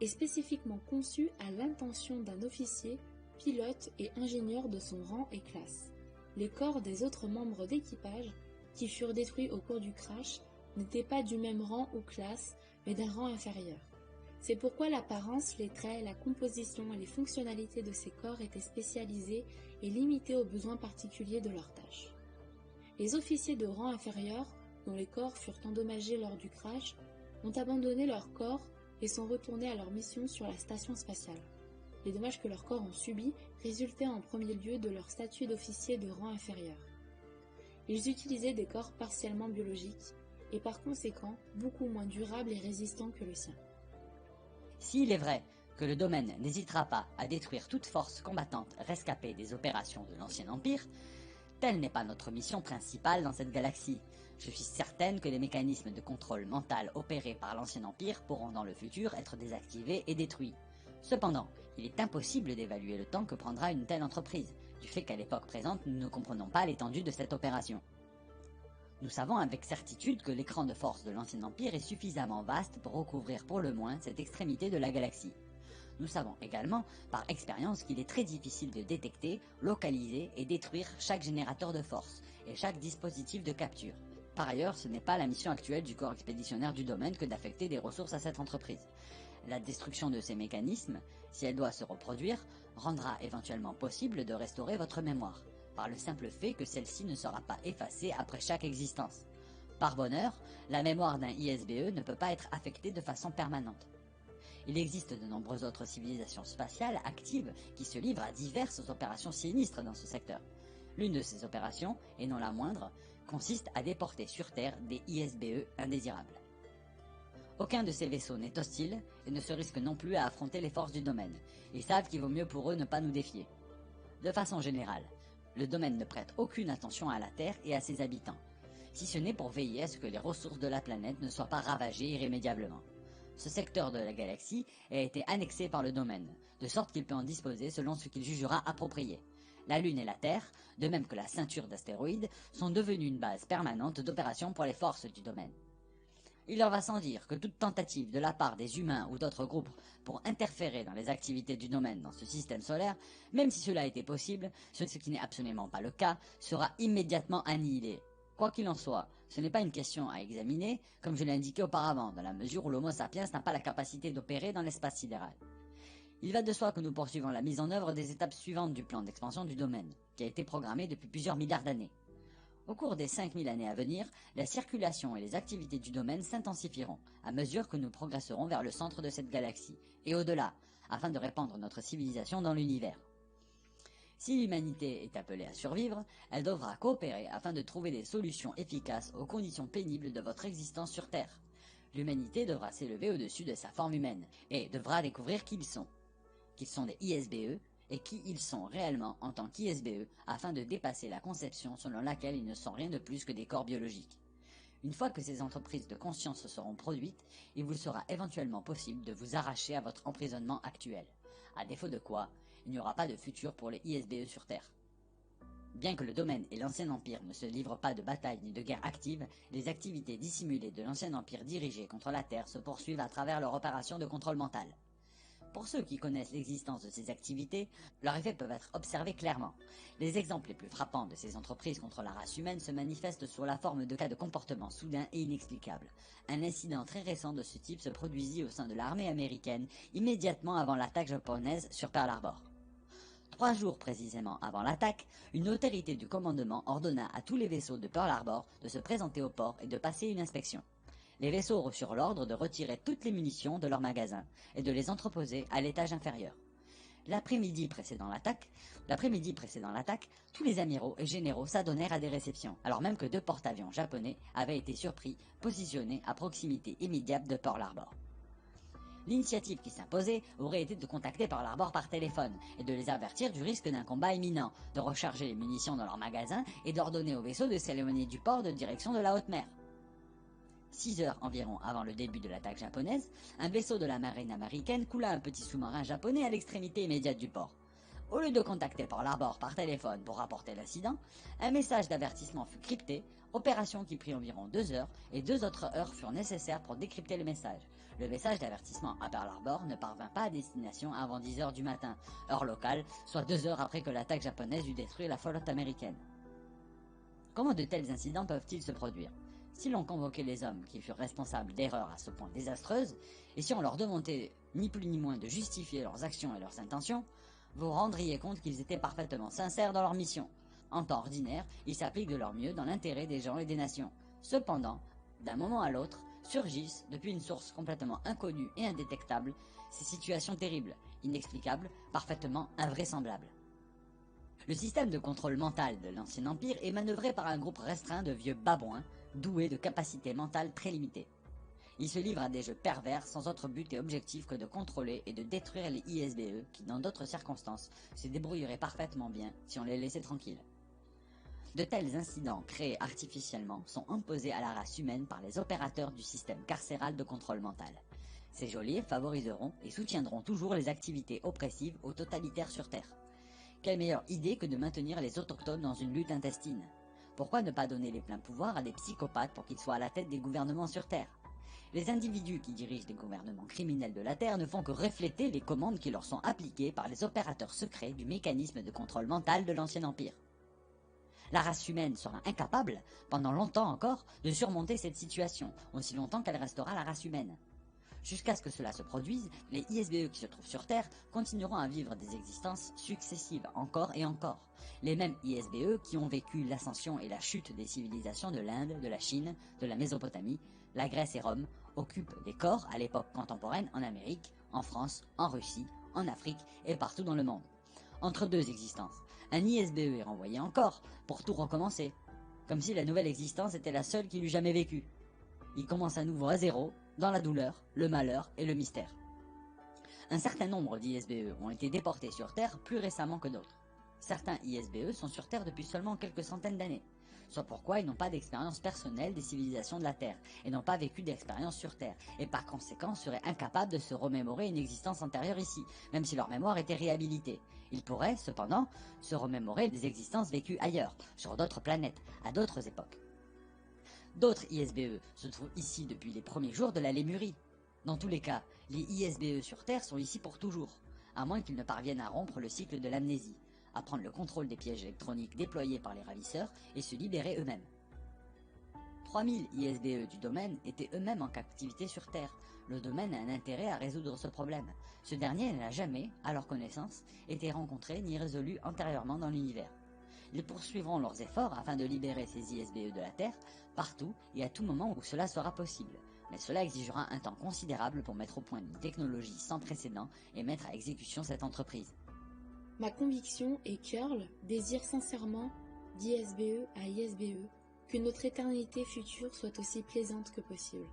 est spécifiquement conçu à l'intention d'un officier, pilote et ingénieur de son rang et classe. Les corps des autres membres d'équipage, qui furent détruits au cours du crash, n'étaient pas du même rang ou classe, mais d'un rang inférieur. C'est pourquoi l'apparence, les traits, la composition et les fonctionnalités de ces corps étaient spécialisées et limitées aux besoins particuliers de leur tâche. Les officiers de rang inférieur, dont les corps furent endommagés lors du crash, ont abandonné leur corps et sont retournés à leur mission sur la station spatiale. Les dommages que leurs corps ont subis résultaient en premier lieu de leur statut d'officier de rang inférieur. Ils utilisaient des corps partiellement biologiques et par conséquent beaucoup moins durables et résistants que le sien. S'il est vrai que le domaine n'hésitera pas à détruire toute force combattante rescapée des opérations de l'Ancien Empire, telle n'est pas notre mission principale dans cette galaxie. Je suis certaine que les mécanismes de contrôle mental opérés par l'Ancien Empire pourront dans le futur être désactivés et détruits. Cependant, il est impossible d'évaluer le temps que prendra une telle entreprise, du fait qu'à l'époque présente nous ne comprenons pas l'étendue de cette opération. Nous savons avec certitude que l'écran de force de l'Ancien Empire est suffisamment vaste pour recouvrir pour le moins cette extrémité de la galaxie. Nous savons également, par expérience, qu'il est très difficile de détecter, localiser et détruire chaque générateur de force et chaque dispositif de capture. Par ailleurs, ce n'est pas la mission actuelle du corps expéditionnaire du domaine que d'affecter des ressources à cette entreprise. La destruction de ces mécanismes, si elle doit se reproduire, rendra éventuellement possible de restaurer votre mémoire, par le simple fait que celle-ci ne sera pas effacée après chaque existence. Par bonheur, la mémoire d'un ISBE ne peut pas être affectée de façon permanente. Il existe de nombreuses autres civilisations spatiales actives qui se livrent à diverses opérations sinistres dans ce secteur. L'une de ces opérations, et non la moindre, consiste à déporter sur Terre des ISBE indésirables. Aucun de ces vaisseaux n'est hostile et ne se risque non plus à affronter les forces du domaine. Ils savent qu'il vaut mieux pour eux ne pas nous défier. De façon générale, le domaine ne prête aucune attention à la Terre et à ses habitants, si ce n'est pour veiller à ce que les ressources de la planète ne soient pas ravagées irrémédiablement. Ce secteur de la galaxie a été annexé par le domaine, de sorte qu'il peut en disposer selon ce qu'il jugera approprié. La Lune et la Terre, de même que la ceinture d'astéroïdes, sont devenues une base permanente d'opération pour les forces du domaine. Il leur va sans dire que toute tentative de la part des humains ou d'autres groupes pour interférer dans les activités du domaine dans ce système solaire, même si cela était possible, ce qui n'est absolument pas le cas, sera immédiatement annihilée. Quoi qu'il en soit, ce n'est pas une question à examiner, comme je l'ai indiqué auparavant, dans la mesure où l'Homo sapiens n'a pas la capacité d'opérer dans l'espace sidéral. Il va de soi que nous poursuivons la mise en œuvre des étapes suivantes du plan d'expansion du domaine, qui a été programmé depuis plusieurs milliards d'années. Au cours des 5000 années à venir, la circulation et les activités du domaine s'intensifieront, à mesure que nous progresserons vers le centre de cette galaxie, et au-delà, afin de répandre notre civilisation dans l'univers. Si l'humanité est appelée à survivre, elle devra coopérer afin de trouver des solutions efficaces aux conditions pénibles de votre existence sur Terre. L'humanité devra s'élever au-dessus de sa forme humaine, et devra découvrir qui qu'ils sont des ISBE, et qui ils sont réellement en tant qu'ISBE, afin de dépasser la conception selon laquelle ils ne sont rien de plus que des corps biologiques. Une fois que ces entreprises de conscience seront produites, il vous sera éventuellement possible de vous arracher à votre emprisonnement actuel, à défaut de quoi, il n'y aura pas de futur pour les ISBE sur Terre. Bien que le domaine et l'Ancien Empire ne se livrent pas de bataille ni de guerre active, les activités dissimulées de l'Ancien Empire dirigées contre la Terre se poursuivent à travers leur opération de contrôle mental. Pour ceux qui connaissent l'existence de ces activités, leurs effets peuvent être observés clairement. Les exemples les plus frappants de ces entreprises contre la race humaine se manifestent sous la forme de cas de comportement soudain et inexplicable. Un incident très récent de ce type se produisit au sein de l'armée américaine, immédiatement avant l'attaque japonaise sur Pearl Harbor. 3 jours précisément avant l'attaque, une autorité du commandement ordonna à tous les vaisseaux de Pearl Harbor de se présenter au port et de passer une inspection. Les vaisseaux reçurent l'ordre de retirer toutes les munitions de leurs magasins et de les entreposer à l'étage inférieur. L'après-midi précédant l'attaque, tous les amiraux et généraux s'adonnèrent à des réceptions, alors même que 2 porte-avions japonais avaient été surpris, positionnés à proximité immédiate de Pearl Harbor. L'initiative qui s'imposait aurait été de contacter Pearl Harbor par téléphone et de les avertir du risque d'un combat imminent, de recharger les munitions dans leurs magasins et d'ordonner aux vaisseaux de s'éloigner du port de direction de la haute mer. 6 heures environ avant le début de l'attaque japonaise, un vaisseau de la marine américaine coula un petit sous-marin japonais à l'extrémité immédiate du port. Au lieu de contacter Pearl Harbor par téléphone pour rapporter l'incident, un message d'avertissement fut crypté, opération qui prit environ 2 heures, et 2 autres heures furent nécessaires pour décrypter le message. Le message d'avertissement à Pearl Harbor ne parvint pas à destination avant 10 heures du matin, heure locale, soit 2 heures après que l'attaque japonaise eut détruit la flotte américaine. Comment de tels incidents peuvent-ils se produire ? Si l'on convoquait les hommes qui furent responsables d'erreurs à ce point désastreuses, et si on leur demandait ni plus ni moins de justifier leurs actions et leurs intentions, vous rendriez compte qu'ils étaient parfaitement sincères dans leur mission. En temps ordinaire, ils s'appliquent de leur mieux dans l'intérêt des gens et des nations. Cependant, d'un moment à l'autre, surgissent, depuis une source complètement inconnue et indétectable, ces situations terribles, inexplicables, parfaitement invraisemblables. Le système de contrôle mental de l'Ancien Empire est manœuvré par un groupe restreint de vieux babouins, doués de capacités mentales très limitées. Ils se livrent à des jeux pervers sans autre but et objectif que de contrôler et de détruire les ISBE qui, dans d'autres circonstances, se débrouilleraient parfaitement bien si on les laissait tranquilles. De tels incidents créés artificiellement sont imposés à la race humaine par les opérateurs du système carcéral de contrôle mental. Ces geôliers favoriseront et soutiendront toujours les activités oppressives ou totalitaires sur Terre. Quelle meilleure idée que de maintenir les autochtones dans une lutte intestine? Pourquoi ne pas donner les pleins pouvoirs à des psychopathes pour qu'ils soient à la tête des gouvernements sur Terre? Les individus qui dirigent les gouvernements criminels de la Terre ne font que refléter les commandes qui leur sont appliquées par les opérateurs secrets du mécanisme de contrôle mental de l'Ancien Empire. La race humaine sera incapable, pendant longtemps encore, de surmonter cette situation, aussi longtemps qu'elle restera la race humaine. Jusqu'à ce que cela se produise, les ISBE qui se trouvent sur Terre continueront à vivre des existences successives encore et encore. Les mêmes ISBE qui ont vécu l'ascension et la chute des civilisations de l'Inde, de la Chine, de la Mésopotamie, la Grèce et Rome, occupent des corps à l'époque contemporaine en Amérique, en France, en Russie, en Afrique et partout dans le monde. Entre deux existences, un ISBE est renvoyé encore pour tout recommencer, comme si la nouvelle existence était la seule qu'il eût jamais vécue. Il commence à nouveau à zéro, dans la douleur, le malheur et le mystère. Un certain nombre d'ISBE ont été déportés sur Terre plus récemment que d'autres. Certains ISBE sont sur Terre depuis seulement quelques centaines d'années, soit pourquoi ils n'ont pas d'expérience personnelle des civilisations de la Terre, et n'ont pas vécu d'expérience sur Terre, et par conséquent seraient incapables de se remémorer une existence antérieure ici, même si leur mémoire était réhabilitée. Ils pourraient, cependant, se remémorer des existences vécues ailleurs, sur d'autres planètes, à d'autres époques. D'autres ISBE se trouvent ici depuis les premiers jours de la Lémurie. Dans tous les cas, les ISBE sur Terre sont ici pour toujours, à moins qu'ils ne parviennent à rompre le cycle de l'amnésie, à prendre le contrôle des pièges électroniques déployés par les ravisseurs et se libérer eux-mêmes. 3000 ISBE du domaine étaient eux-mêmes en captivité sur Terre. Le domaine a un intérêt à résoudre ce problème. Ce dernier n'a jamais, à leur connaissance, été rencontré ni résolu antérieurement dans l'univers. Ils poursuivront leurs efforts afin de libérer ces ISBE de la Terre, partout et à tout moment où cela sera possible. Mais cela exigera un temps considérable pour mettre au point une technologie sans précédent et mettre à exécution cette entreprise. Ma conviction et Curl désirent sincèrement, d'ISBE à ISBE, que notre éternité future soit aussi plaisante que possible.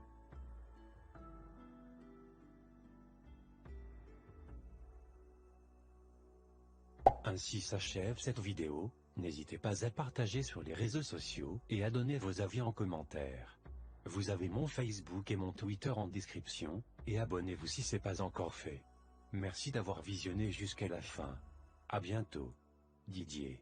Ainsi s'achève cette vidéo. N'hésitez pas à partager sur les réseaux sociaux et à donner vos avis en commentaire. Vous avez mon Facebook et mon Twitter en description, et abonnez-vous si ce n'est pas encore fait. Merci d'avoir visionné jusqu'à la fin. À bientôt. Didier.